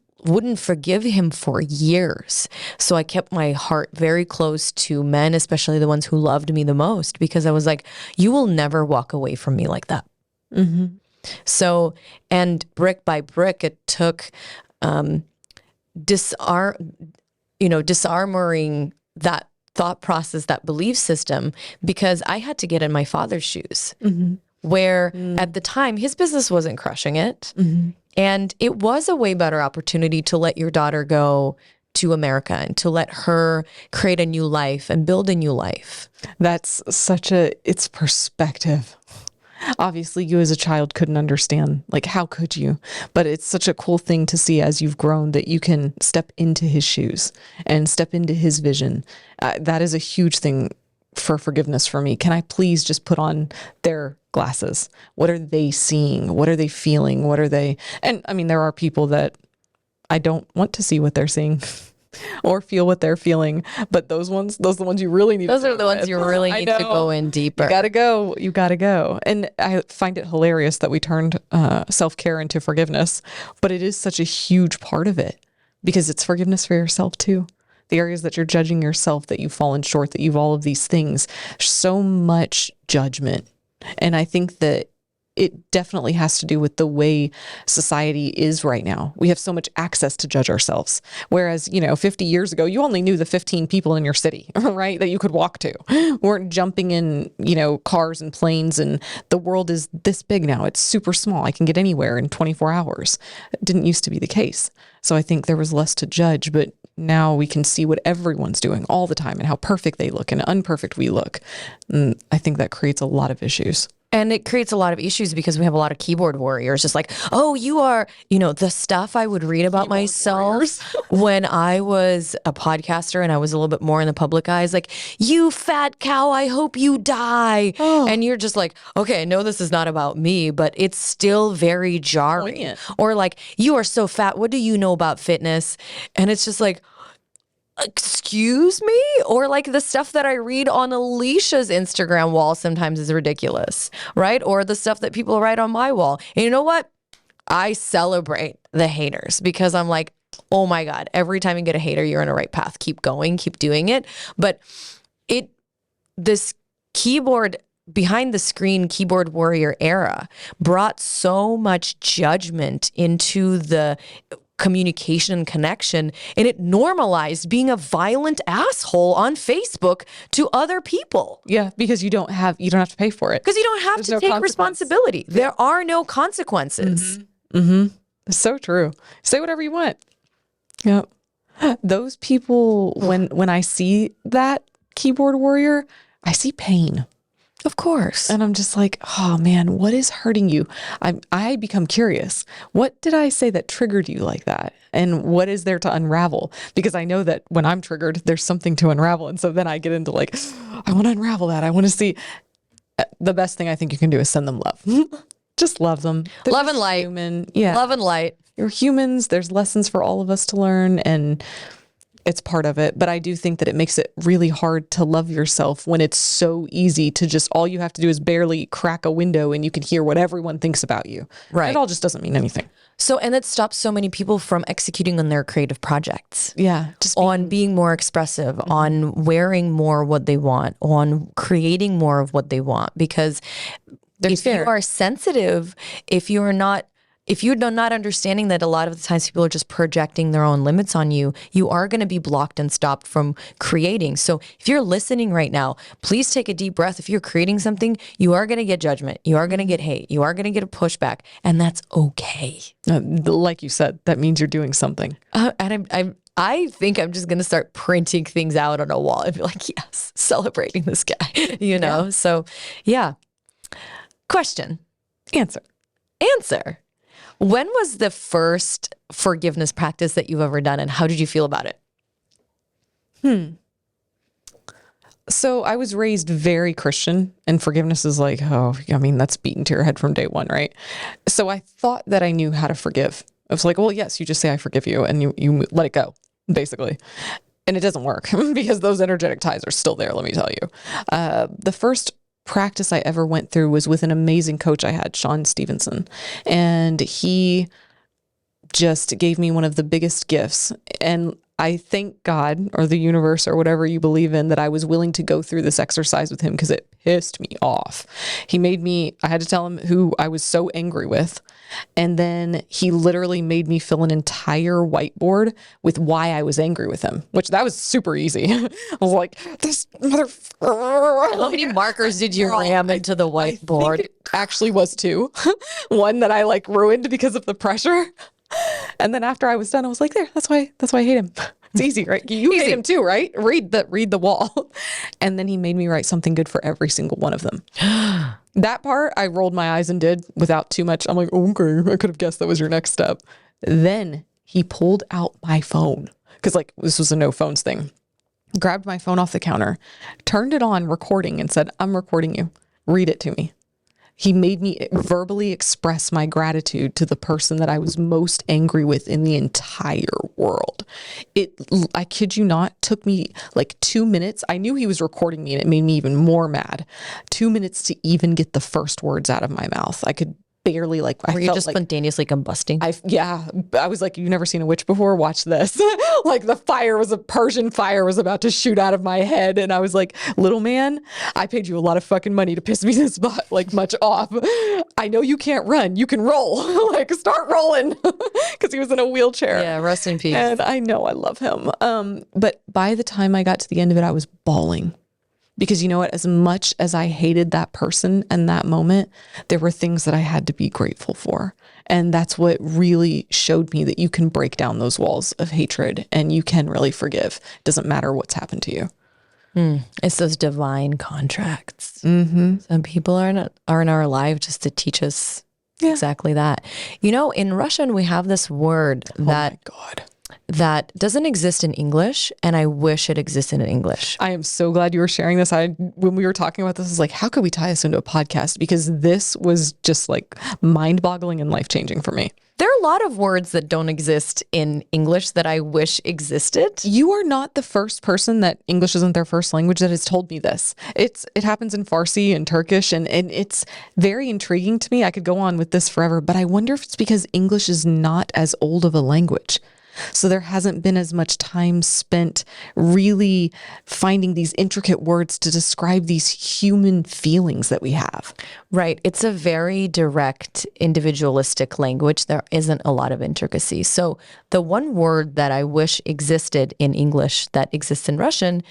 Speaker 2: forgive him for years. So I kept my heart very close to men, especially the ones who loved me the most, because I was like, you will never walk away from me like that. So, and brick by brick, it took disarmoring that thought process, that belief system, because I had to get in my father's shoes, where at the time his business wasn't crushing it. And it was a way better opportunity to let your daughter go to America and to let her create a new life and build a new life.
Speaker 1: It's perspective. Obviously, you as a child couldn't understand. Like, how could you? But it's such a cool thing to see as you've grown that you can step into his shoes and step into his vision. That is a huge thing for forgiveness for me. Can I please just put on their glasses? What are they seeing? What are they feeling? What are they? And I mean, there are people that I don't want to see what they're seeing or feel what they're feeling. But those are the ones you really need.
Speaker 2: Those are the ones you really need to go in deeper.
Speaker 1: You gotta go. And I find it hilarious that we turned self-care into forgiveness, but it is such a huge part of it because it's forgiveness for yourself too. The areas that you're judging yourself, that you've fallen short, that you've all of these things, so much judgment. And I think that it definitely has to do with the way society is right now. We have so much access to judge ourselves. Whereas, 50 years ago, you only knew the 15 people in your city, right? That you could walk to. We weren't jumping in, cars and planes, and the world is this big now. It's super small. I can get anywhere in 24 hours. It didn't used to be the case. So I think there was less to judge, but now we can see what everyone's doing all the time and how perfect they look and unperfect we look. And I think that creates a lot of issues.
Speaker 2: And it creates a lot of issues because we have a lot of keyboard warriors just like, oh, you are, the stuff I would read about myself when I was a podcaster and I was a little bit more in the public eyes, like, you fat cow, I hope you die. Oh. And you're just like, okay, I know this is not about me, but it's still very jarring. Poignant. Or like, you are so fat, what do you know about fitness? And it's just like, excuse me? Or like the stuff that I read on Alicia's Instagram wall sometimes is ridiculous, right? Or the stuff that people write on my wall. And you know what? I celebrate the haters because I'm like, oh my God, every time you get a hater, you're on a right path. Keep going, keep doing it. But this behind the screen keyboard warrior era brought so much judgment into the communication and connection, and it normalized being a violent asshole on Facebook to other people.
Speaker 1: Yeah, because you don't have to pay for it.
Speaker 2: Because you don't have to take responsibility. Yeah. There are no consequences.
Speaker 1: Mm-hmm. Mm-hmm. It's so true. Say whatever you want. Yep. Those people, when I see that keyboard warrior, I see pain.
Speaker 2: Of course.
Speaker 1: And I'm just like, oh man, what is hurting you? I become curious. What did I say that triggered you like that? And what is there to unravel? Because I know that when I'm triggered, there's something to unravel. And so then I get into like, I want to unravel that. I want to see. The best thing I think you can do is send them love. Just love them. They're
Speaker 2: love and light.
Speaker 1: Human. Yeah.
Speaker 2: Love and light.
Speaker 1: You're humans. There's lessons for all of us to learn. And it's part of it. But I do think that it makes it really hard to love yourself when it's so easy to just, all you have to do is barely crack a window and you can hear what everyone thinks about you.
Speaker 2: Right.
Speaker 1: It all just doesn't mean anything.
Speaker 2: So, and it stops so many people from executing on their creative projects.
Speaker 1: Yeah.
Speaker 2: Just on being more expressive, on wearing more what they want, on creating more of what they want. Because if you are sensitive, if you're not understanding that a lot of the times people are just projecting their own limits on you, you are going to be blocked and stopped from creating. So if you're listening right now, please take a deep breath. If you're creating something, you are going to get judgment. You are going to get hate. You are going to get a pushback. And that's okay.
Speaker 1: Like you said, that means you're doing something.
Speaker 2: And I think I'm just going to start printing things out on a wall and be like, yes, celebrating this guy,
Speaker 1: Yeah.
Speaker 2: So yeah. Question.
Speaker 1: Answer.
Speaker 2: When was the first forgiveness practice that you've ever done, and how did you feel about it?
Speaker 1: So I was raised very Christian, and forgiveness is like, that's beaten to your head from day one, right? So I thought that I knew how to forgive. I was like, well, yes, you just say I forgive you, and you let it go, basically. And it doesn't work because those energetic ties are still there, let me tell you. The first practice I ever went through was with an amazing coach I had, Sean Stevenson. And he just gave me one of the biggest gifts. And I thank God or the universe or whatever you believe in that I was willing to go through this exercise with him because it pissed me off. I had to tell him who I was so angry with. And then he literally made me fill an entire whiteboard with why I was angry with him, which that was super easy. I was like, this motherfucker.
Speaker 2: How many markers did you ram into the whiteboard?
Speaker 1: It actually was 2. One that I ruined because of the pressure. And then after I was done, I was like, that's why I hate him. It's easy, right? You hate him too, right? Read the wall. And then he made me write something good for every single one of them. That part I rolled my eyes and did without too much. I'm like, okay, I could have guessed that was your next step. Then he pulled out my phone because like this was a no phones thing. Grabbed my phone off the counter, turned it on recording and said, I'm recording you. Read it to me. He made me verbally express my gratitude to the person that I was most angry with in the entire world. I kid you not, took me like 2 minutes. I knew he was recording me and it made me even more mad. 2 minutes to even get the first words out of my mouth. I could barely
Speaker 2: Were you just spontaneously combusting?
Speaker 1: I was like, you've never seen a witch before? Watch this. Like a Persian fire was about to shoot out of my head. And I was like, little man, I paid you a lot of fucking money to piss me this much off. I know you can't run. You can roll. Like start rolling. Cause he was in a wheelchair.
Speaker 2: Yeah. Rest in peace.
Speaker 1: And I know I love him. But by the time I got to the end of it, I was bawling. Because you know what, as much as I hated that person and that moment, there were things that I had to be grateful for. And that's what really showed me that you can break down those walls of hatred and you can really forgive. It doesn't matter what's happened to you.
Speaker 2: It's those divine contracts. Some people are in our life just to teach us exactly that. You know, in Russian, we have this word that doesn't exist in English, and I wish it existed in English.
Speaker 1: I am so glad you were sharing this. When we were talking about this, I was like, how could we tie this into a podcast? Because this was just like mind-boggling and life-changing for me.
Speaker 2: There are a lot of words that don't exist in English that I wish existed.
Speaker 1: You are not the first person that English isn't their first language that has told me this. It happens in Farsi and Turkish, and it's very intriguing to me. I could go on with this forever, but I wonder if it's because English is not as old of a language. So there hasn't been as much time spent really finding these intricate words to describe these human feelings that we have.
Speaker 2: Right. It's a very direct, individualistic language. There isn't a lot of intricacy. So the one word that I wish existed in English that exists in Russian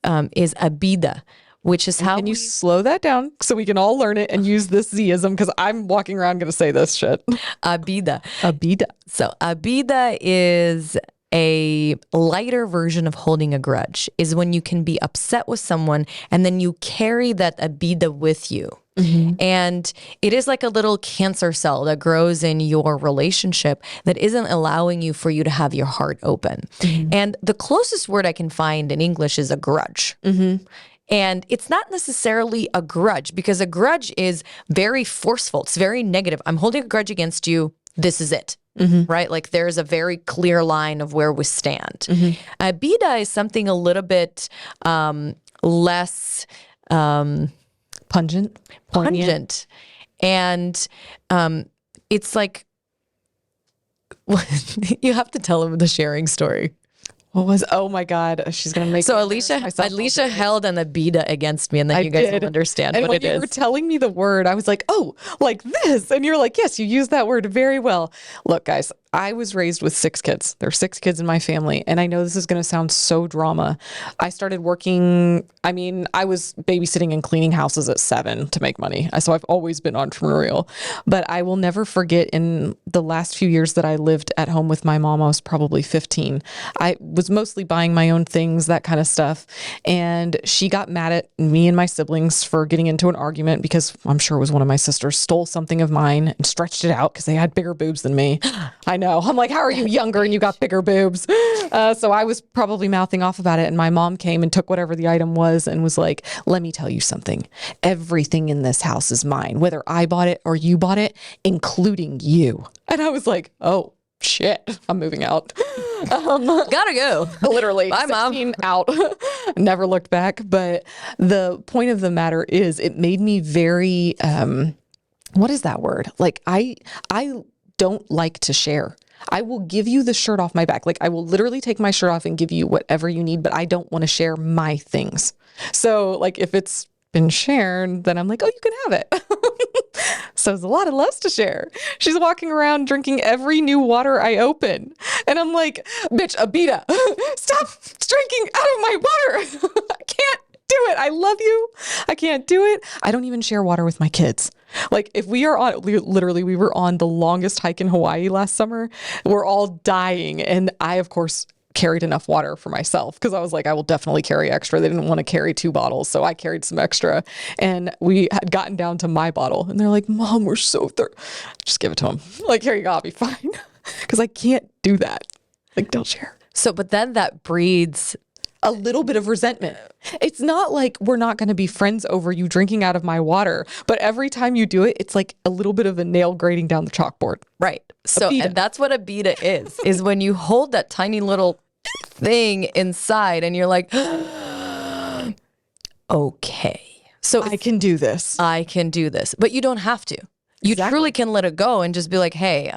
Speaker 2: is Abida, which is how.
Speaker 1: Can you slow that down so we can all learn it and use this Z-ism? Because I'm walking around going to say this shit.
Speaker 2: Abida.
Speaker 1: Abida.
Speaker 2: So Abida is a lighter version of holding a grudge, is when you can be upset with someone and then you carry that Abida with you. And it is like a little cancer cell that grows in your relationship that isn't allowing you for you to have your heart open. And the closest word I can find in English is a grudge. And it's not necessarily a grudge, because a grudge is very forceful. It's very negative. I'm holding a grudge against you. This is it. Right? Like there's a very clear line of where we stand. Abida is something a little bit less
Speaker 1: Pungent.
Speaker 2: And it's like, you have to tell him the sharing story.
Speaker 1: Oh my God, she's going to make
Speaker 2: So Alicia held an Abida against me, and then you guys will understand what it is.
Speaker 1: And when you were telling me the word, I was like, oh, like this. And you're like, yes, you use that word very well. Look, guys, I was raised with 6 kids. There are 6 kids in my family. And I know this is going to sound so drama. I started working, I was babysitting and cleaning houses at 7 to make money. So I've always been entrepreneurial. But I will never forget, in the last few years that I lived at home with my mom, I was probably 15. I was mostly buying my own things, that kind of stuff. And she got mad at me and my siblings for getting into an argument because I'm sure it was one of my sisters stole something of mine and stretched it out because they had bigger boobs than me. I know. I'm like, how are you younger and you got bigger boobs? So I was probably mouthing off about it. And my mom came and took whatever the item was and was like, let me tell you something. Everything in this house is mine, whether I bought it or you bought it, including you. And I was like, oh, shit, I'm moving out.
Speaker 2: Gotta go.
Speaker 1: Literally.
Speaker 2: Bye, Mom.
Speaker 1: Out. Never looked back. But the point of the matter is, it made me very, what is that word? Like, I don't like to share. I will give you the shirt off my back. Like, I will literally take my shirt off and give you whatever you need, but I don't want to share my things. So like, if it's been shared, then I'm like, oh, you can have it. So there's a lot of loves to share. She's walking around drinking every new water I open. And I'm like, bitch, Abida, stop drinking out of my water. I can't do it. I love you. I can't do it. I don't even share water with my kids. Like, if we are on, literally, we were on the longest hike in Hawaii last summer. We're all dying. And I, of course, carried enough water for myself because I was like, I will definitely carry extra. They didn't want to carry 2 bottles. So I carried some extra and we had gotten down to my bottle and they're like, Mom, we're so thirsty. Just give it to them. Like, here you go, I'll be fine. Because I can't do that. Like, don't share.
Speaker 2: So, but then that breeds
Speaker 1: a little bit of resentment. It's not like we're not going to be friends over you drinking out of my water, but every time you do it, it's like a little bit of a nail grating down the chalkboard.
Speaker 2: right. So,
Speaker 1: Abida.
Speaker 2: and that's what Abida is when you hold that tiny little thing inside and you're like, okay. So
Speaker 1: I can do this.
Speaker 2: I can do this, but you don't have to. You
Speaker 1: Exactly.
Speaker 2: truly can let it go and just be like, hey,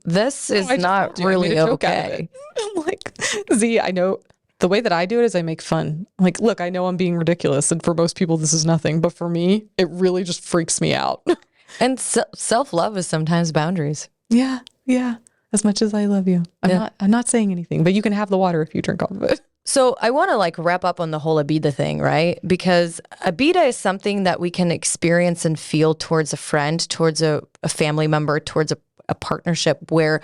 Speaker 2: this is
Speaker 1: I just
Speaker 2: not
Speaker 1: told you, I made
Speaker 2: really
Speaker 1: a joke out of
Speaker 2: okay.
Speaker 1: it. I'm like, Z, I know the way that I do it is I make fun. Like, look, I know I'm being ridiculous. And for most people, this is nothing. But for me, it really just freaks me out.
Speaker 2: And self-love is sometimes boundaries.
Speaker 1: Yeah. Yeah. As much as I love you.
Speaker 2: Yeah.
Speaker 1: I'm not saying anything, but you can have the water if you drink all of it.
Speaker 2: So I want to like wrap up on the whole Abida thing, right? Because Abida is something that we can experience and feel towards a friend, towards a family member, towards a partnership where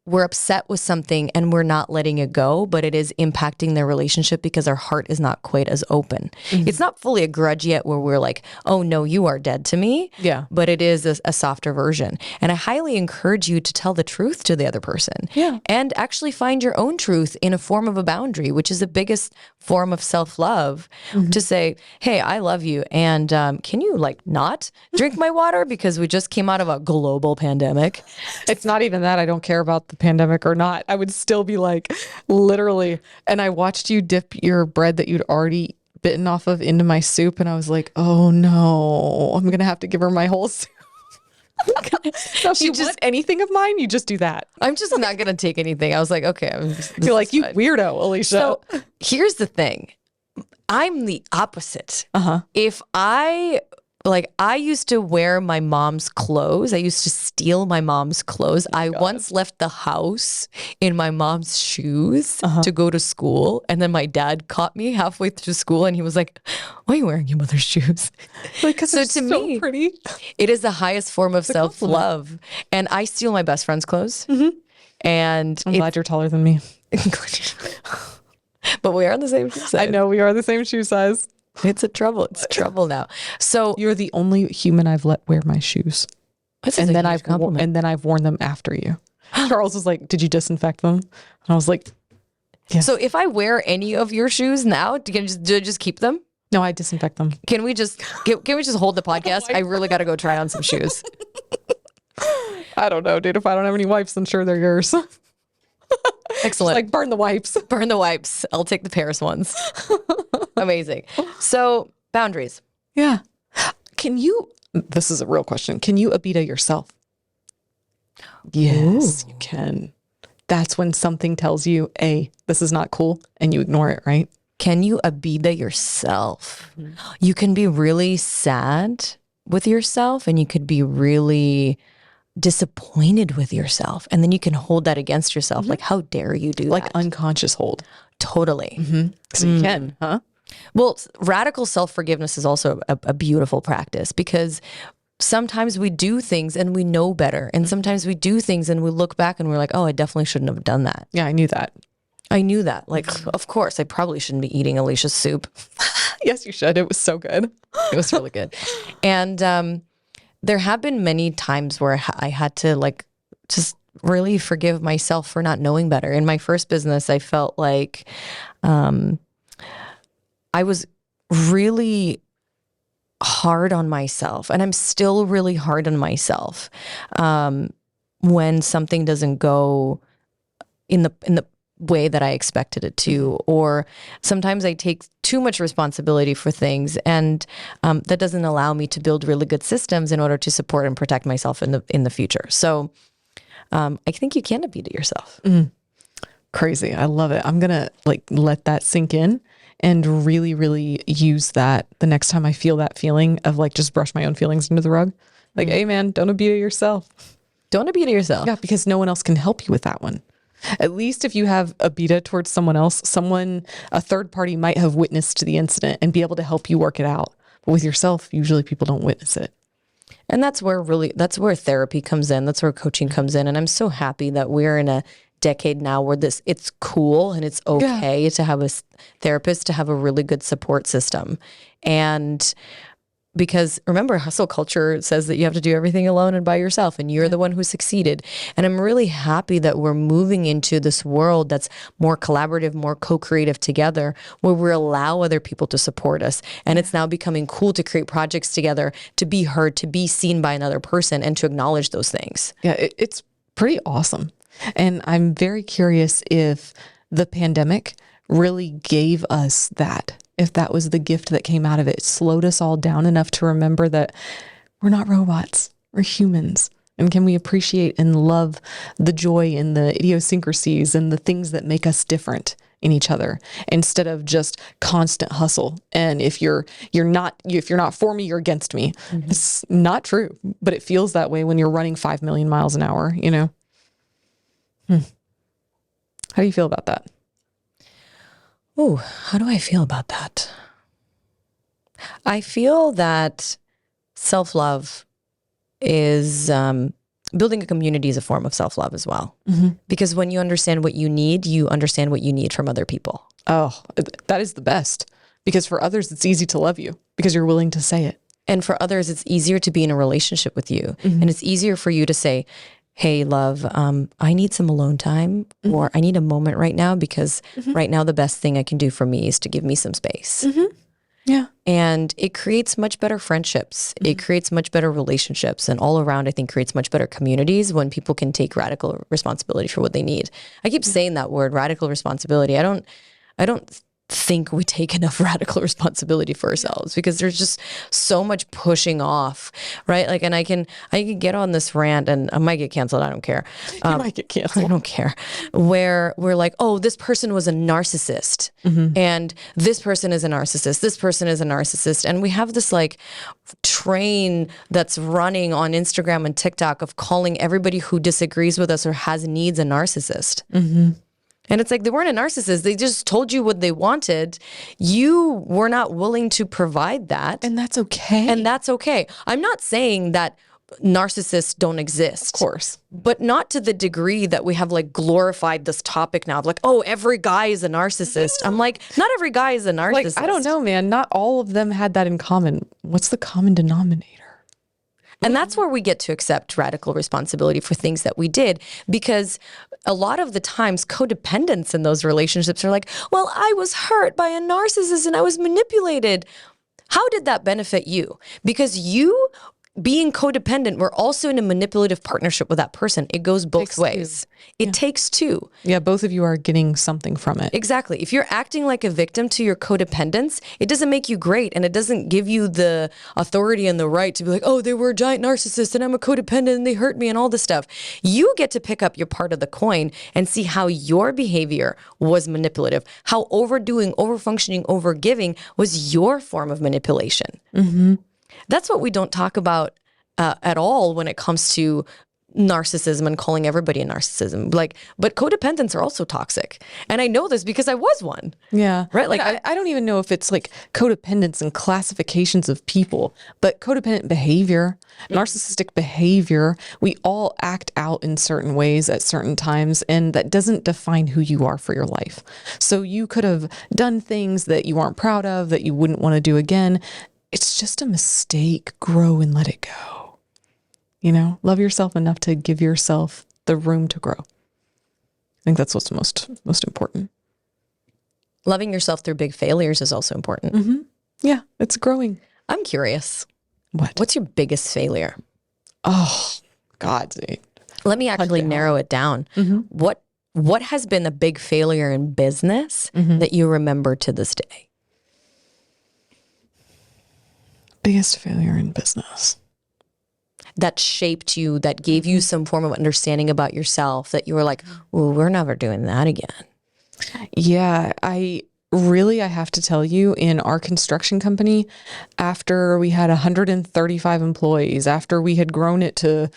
Speaker 2: we're upset with something and we're not letting it go, but it is impacting their relationship because our heart is not quite as open.
Speaker 1: Mm-hmm.
Speaker 2: It's not fully a grudge yet where we're like, oh no, you are dead to me.
Speaker 1: Yeah.
Speaker 2: But it is a softer version. And I highly encourage you to tell the truth to the other person.
Speaker 1: Yeah.
Speaker 2: And actually find your own truth in a form of a boundary, which is the biggest form of self-love, to say, hey, I love you. And can you like not drink my water because we just came out of a global pandemic?
Speaker 1: It's not even that I don't care about the pandemic or not. I would still be like, literally. And I watched you dip your bread that you'd already bitten off of into my soup. And I was like, oh no, I'm going to have to give her my whole soup. So if you want anything of mine, you just do that.
Speaker 2: I'm just not going to take anything. I was like, okay.
Speaker 1: You're like, you weirdo, Alicia.
Speaker 2: So here's the thing. I'm the opposite. If I used to wear my mom's clothes. I used to steal my mom's clothes. I once left the house in my mom's shoes to go to school. And then my dad caught me halfway through school and he was like, why are you wearing your mother's shoes?
Speaker 1: Like, because
Speaker 2: So
Speaker 1: it's
Speaker 2: to
Speaker 1: so
Speaker 2: me,
Speaker 1: pretty.
Speaker 2: it is the highest form of self-love. And I steal my best friend's clothes. And
Speaker 1: I'm glad you're taller than me.
Speaker 2: but we are the same shoe size.
Speaker 1: I know we are the same shoe size.
Speaker 2: It's trouble now. So
Speaker 1: You're the only human I've let wear my shoes.
Speaker 2: this is
Speaker 1: And
Speaker 2: a
Speaker 1: then
Speaker 2: huge compliment.
Speaker 1: I've worn them after you. Charles was like, did you disinfect them? And I was like, yes.
Speaker 2: So if I wear any of your shoes now, do I just keep them?
Speaker 1: No, I disinfect them.
Speaker 2: Can we just hold the podcast? I really got to go try on some shoes.
Speaker 1: I don't know, dude. If I don't have any wipes, then sure they're yours.
Speaker 2: Excellent.
Speaker 1: Like, burn the wipes.
Speaker 2: Burn the wipes. I'll take the Paris ones. Amazing. So boundaries.
Speaker 1: Yeah. This is a real question. Can you Abida yourself? Yes, you can. That's when something tells you, A, this is not cool, and you ignore it, right?
Speaker 2: Can you Abida yourself? You can be really sad with yourself and you could be really disappointed with yourself. And then you can hold that against yourself. Like, how dare you do
Speaker 1: Like
Speaker 2: that?
Speaker 1: unconscious hold.
Speaker 2: Totally.
Speaker 1: So you can, huh?
Speaker 2: Well, radical self-forgiveness is also a beautiful practice because sometimes we do things and we know better. And sometimes we do things and we look back and we're like, oh, I definitely shouldn't have done that.
Speaker 1: Yeah, I knew that.
Speaker 2: I knew that. Like, of course, I probably shouldn't be eating Alicia's soup.
Speaker 1: Yes, you should. It was so good.
Speaker 2: It was really good. And there have been many times where I had to like just really forgive myself for not knowing better. In my first business, I felt like I was really hard on myself, and I'm still really hard on myself when something doesn't go in the way that I expected it to, or sometimes I take too much responsibility for things, and that doesn't allow me to build really good systems in order to support and protect myself in the future. So I think you can beat it yourself.
Speaker 1: Crazy. I love it. I'm going to like let that sink in and really, really use that the next time I feel that feeling of like just brush my own feelings under the rug. Like, hey man, don't abuse it yourself.
Speaker 2: Don't abuse it yourself.
Speaker 1: Yeah, because no one else can help you with that one. At least if you have Abida towards someone else, a third party might have witnessed the incident and be able to help you work it out. But with yourself, usually people don't witness it.
Speaker 2: And that's where therapy comes in. That's where coaching comes in. And I'm so happy that we're in a decade now where it's cool and it's okay to have a therapist, to have a really good support system. And because remember, hustle culture says that you have to do everything alone and by yourself, and you're the one who succeeded. And I'm really happy that we're moving into this world that's more collaborative, more co-creative together, where we allow other people to support us. And it's now becoming cool to create projects together, to be heard, to be seen by another person, and to acknowledge those things.
Speaker 1: Yeah, it's pretty awesome. And I'm very curious if the pandemic really gave us that. If that was the gift that came out of it, it slowed us all down enough to remember that we're not robots, we're humans. And can we appreciate and love the joy and the idiosyncrasies and the things that make us different in each other, instead of just constant hustle. And if you're not for me, you're against me. It's not true, but it feels that way when you're running 5 million miles an hour, you know? How do you feel about that?
Speaker 2: Oh, how do I feel about that? I feel that self-love is building a community is a form of self-love as well. Because when you understand what you understand what you need from other people.
Speaker 1: Oh, that is the best. Because for others, it's easy to love you because you're willing to say it.
Speaker 2: And for others, it's easier to be in a relationship with you. And it's easier for you to say, hey, love, I need some alone time, or I need a moment right now, because right now the best thing I can do for me is to give me some space.
Speaker 1: Yeah.
Speaker 2: And it creates much better friendships. It creates much better relationships, and all around, I think, creates much better communities when people can take radical responsibility for what they need. I keep saying that word, radical responsibility. I don't think we take enough radical responsibility for ourselves, because there's just so much pushing off, right? Like, and I can get on this rant, and I might get canceled. I don't care.
Speaker 1: You might get canceled.
Speaker 2: I don't care. Where we're like, oh, this person was a narcissist, and this person is a narcissist. This person is a narcissist, and we have this like train that's running on Instagram and TikTok of calling everybody who disagrees with us or has needs a narcissist. And it's like, they weren't a narcissist. They just told you what they wanted. You were not willing to provide that.
Speaker 1: And that's okay.
Speaker 2: And that's okay. I'm not saying that narcissists don't exist.
Speaker 1: Of course.
Speaker 2: But not to the degree that we have like glorified this topic now of like, oh, every guy is a narcissist. I'm like, not every guy is a narcissist.
Speaker 1: Like, I don't know, man. Not all of them had that in common. What's the common denominator?
Speaker 2: And that's where we get to accept radical responsibility for things that we did, because a lot of the times codependents in those relationships are like, well, I was hurt by a narcissist and I was manipulated. How did that benefit you? Because you being codependent, we're also in a manipulative partnership with that person. It goes both ways. It takes two.
Speaker 1: Yeah, both of you are getting something from it.
Speaker 2: Exactly. If you're acting like a victim to your codependents, it doesn't make you great, and it doesn't give you the authority and the right to be like, oh, they were a giant narcissist and I'm a codependent and they hurt me and all this stuff. You get to pick up your part of the coin and see how your behavior was manipulative, how overdoing, overfunctioning, overgiving was your form of manipulation. That's what we don't talk about at all when it comes to narcissism and calling everybody a narcissism. Like, but codependents are also toxic. And I know this because I was one.
Speaker 1: Yeah.
Speaker 2: Right.
Speaker 1: Like, I don't even know if it's like codependence and classifications of people, but codependent behavior, narcissistic behavior, we all act out in certain ways at certain times, and that doesn't define who you are for your life. So you could have done things that you aren't proud of, that you wouldn't want to do again. It's just a mistake. Grow and let it go. You know, love yourself enough to give yourself the room to grow. I think that's what's most important.
Speaker 2: Loving yourself through big failures is also important.
Speaker 1: Yeah, it's growing.
Speaker 2: I'm curious.
Speaker 1: What?
Speaker 2: What's your biggest failure?
Speaker 1: Oh, God.
Speaker 2: Let me actually narrow it down. What has been a big failure in business that you remember to this day?
Speaker 1: Biggest failure in business.
Speaker 2: That shaped you, that gave you some form of understanding about yourself, that you were like, oh, we're never doing that again.
Speaker 1: Yeah, I have to tell you, in our construction company, after we had 135 employees, after we had grown it to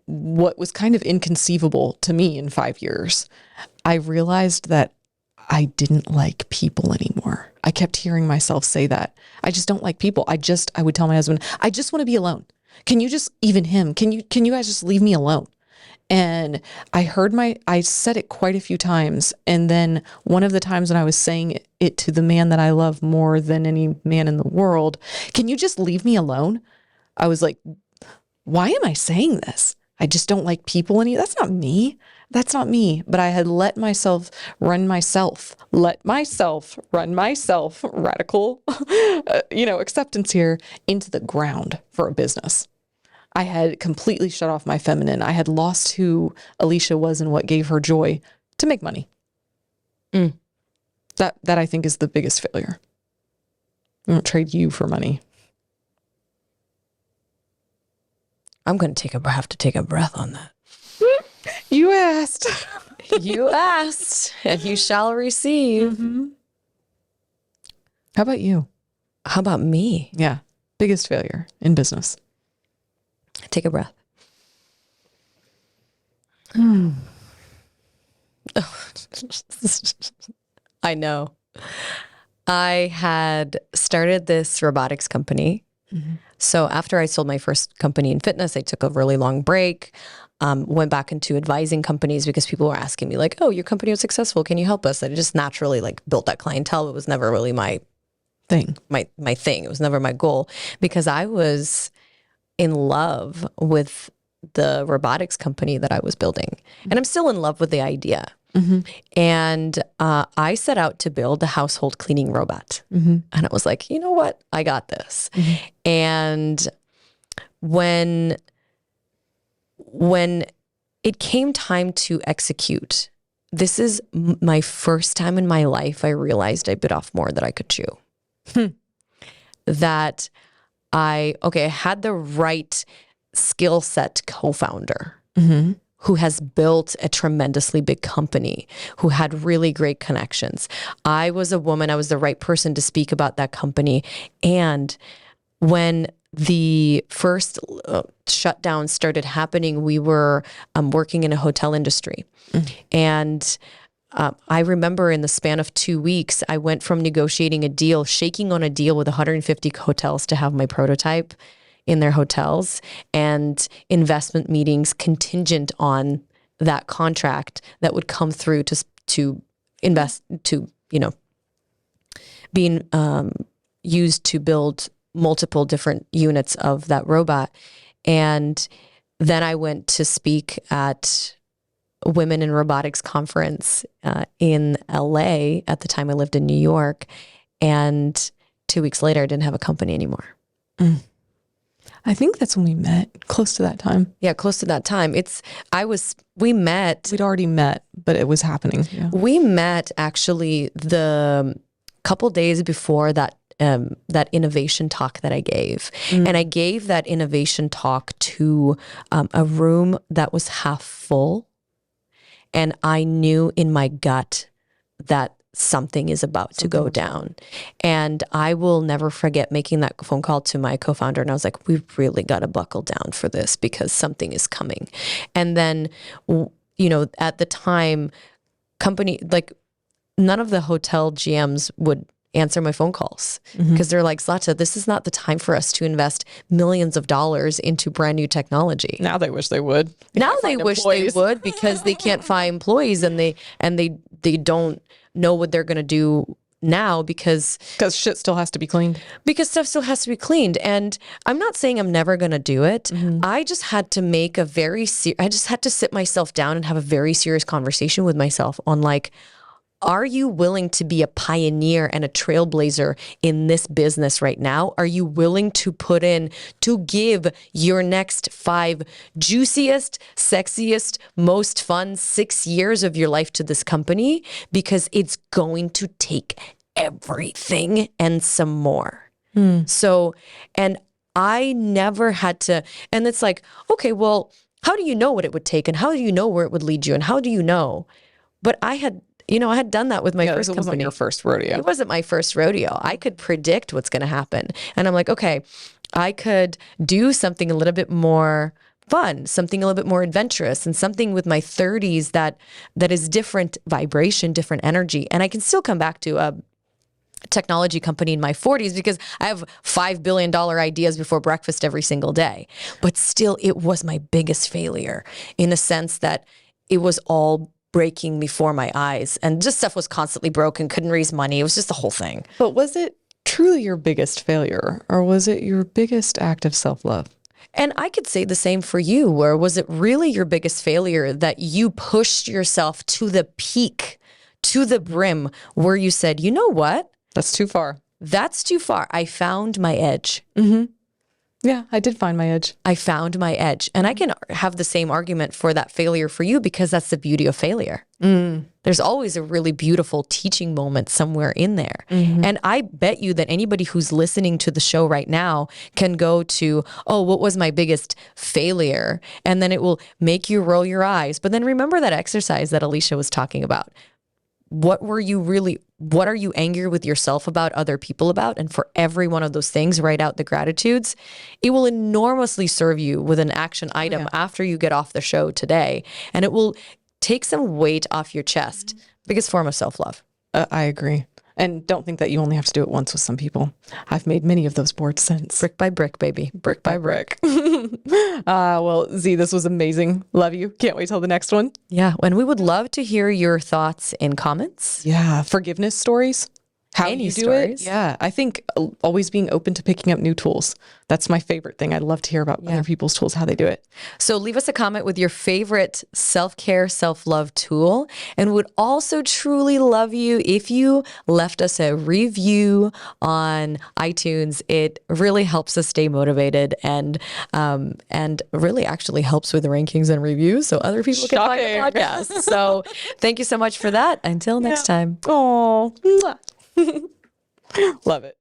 Speaker 1: what was kind of inconceivable to me in 5 years, I realized that I didn't like people anymore. I kept hearing myself say that. I just don't like people. I would tell my husband, I just want to be alone. Can you just, even him, can you guys just leave me alone? And I said it quite a few times. And then one of the times when I was saying it to the man that I love more than any man in the world, can you just leave me alone? I was like, why am I saying this? I just don't like people any. That's not me. That's not me. But I had let myself run myself, radical, acceptance here, into the ground for a business. I had completely shut off my feminine. I had lost who Alicia was and what gave her joy to make money. That I think is the biggest failure. I don't trade you for money.
Speaker 2: I'm going to have to take a breath on that.
Speaker 1: You asked.
Speaker 2: You asked, and you shall receive.
Speaker 1: Mm-hmm. How about you?
Speaker 2: How about me?
Speaker 1: Yeah. Biggest failure in business.
Speaker 2: Take a breath. I know. I had started this robotics company. Mm-hmm. So after I sold my first company in fitness, I took a really long break, went back into advising companies because people were asking me like, oh, your company was successful. Can you help us? I just naturally like built that clientele. It was never really my
Speaker 1: thing.
Speaker 2: My thing. It was never my goal because I was in love with the robotics company that I was building. And I'm still in love with the idea. Mm-hmm. And I set out to build a household cleaning robot. Mm-hmm. And I was like, you know what? I got this. Mm-hmm. And when it came time to execute, this is my first time in my life I realized I bit off more than I could chew. That I had the right skill set co-founder. Mm-hmm. Who has built a tremendously big company, who had really great connections. I was a woman. I was the right person to speak about that company. And when the first shutdown started happening, we were working in a hotel industry. Mm-hmm. And I remember in the span of 2 weeks, I went from negotiating a deal, shaking on a deal with 150 hotels to have my prototype in their hotels, and investment meetings contingent on that contract that would come through to invest, to, being used to build multiple different units of that robot. And then I went to speak at a Women in Robotics conference in LA. At the time I lived in New York. And 2 weeks later, I didn't have a company anymore. Mm.
Speaker 1: I think that's when we met, close to that time.
Speaker 2: Yeah, close to that time. We met.
Speaker 1: We'd already met, but it was happening. Yeah.
Speaker 2: We met actually the couple days before that innovation talk that I gave. Mm. And I gave that innovation talk to a room that was half full. And I knew in my gut that something is about to go down. And I will never forget making that phone call to my co-founder. And I was like, we've really got to buckle down for this because something is coming. And then, at the time, none of the hotel GMs would answer my phone calls because they're like, Zlata, this is not the time for us to invest millions of dollars into brand new technology.
Speaker 1: Now they wish they would.
Speaker 2: Now they wish they would because they can't find employees and they don't know what they're going to do now because
Speaker 1: shit still has to be cleaned.
Speaker 2: Because stuff still has to be cleaned. And I'm not saying I'm never going to do it. Mm-hmm. I just had to make I just had to sit myself down and have a very serious conversation with myself on like, are you willing to be a pioneer and a trailblazer in this business right now? Are you willing to put in, to give your next 5 juiciest, sexiest, most fun 6 years of your life to this company? Because it's going to take everything and some more. So, and I never had to, and it's like, okay, well, how do you know what it would take? And how do you know where it would lead you? And how do you know? But I had done that with my first company.
Speaker 1: It wasn't your first rodeo.
Speaker 2: It wasn't my first rodeo. I could predict what's going to happen. And I'm like, okay, I could do something a little bit more fun, something a little bit more adventurous, and something with my 30s that is different vibration, different energy. And I can still come back to technology company in my 40s because I have $5 billion ideas before breakfast every single day. But still, it was my biggest failure in the sense that it was all breaking before my eyes, and just stuff was constantly broken, couldn't raise money. It was just the whole thing.
Speaker 1: But was it truly your biggest failure, or was it your biggest act of self-love?
Speaker 2: And I could say the same for you, where was it really your biggest failure that you pushed yourself to the peak, to the brim, where you said, you know what?
Speaker 1: That's too far.
Speaker 2: That's too far. I found my edge.
Speaker 1: Yeah, I did find my edge.
Speaker 2: I found my edge. And I can have the same argument for that failure for you, because that's the beauty of failure. There's always a really beautiful teaching moment somewhere in there. And I bet you that anybody who's listening to the show right now can go to, oh, what was my biggest failure? And then it will make you roll your eyes. But then remember that exercise that Alicia was talking about. What are you angry with yourself about, other people about? And for every one of those things, write out the gratitudes. It will enormously serve you with an action item after you get off the show today. And it will take some weight off your chest. Biggest form of self-love.
Speaker 1: I agree. And don't think that you only have to do it once with some people. I've made many of those boards since.
Speaker 2: Brick by brick, baby.
Speaker 1: Brick by brick. Well, Z, this was amazing. Love you. Can't wait till the next one.
Speaker 2: Yeah. And we would love to hear your thoughts in comments.
Speaker 1: Yeah. Forgiveness stories. How
Speaker 2: Any
Speaker 1: you do
Speaker 2: stories.
Speaker 1: it. Yeah. I think always being open to picking up new tools. That's my favorite thing. I'd love to hear about other people's tools, how they do it.
Speaker 2: So leave us a comment with your favorite self-care, self-love tool, and would also truly love you if you left us a review on iTunes. It really helps us stay motivated and really actually helps with the rankings and reviews so other people can find the podcast. So thank you so much for that. Until next time.
Speaker 1: Oh, love it.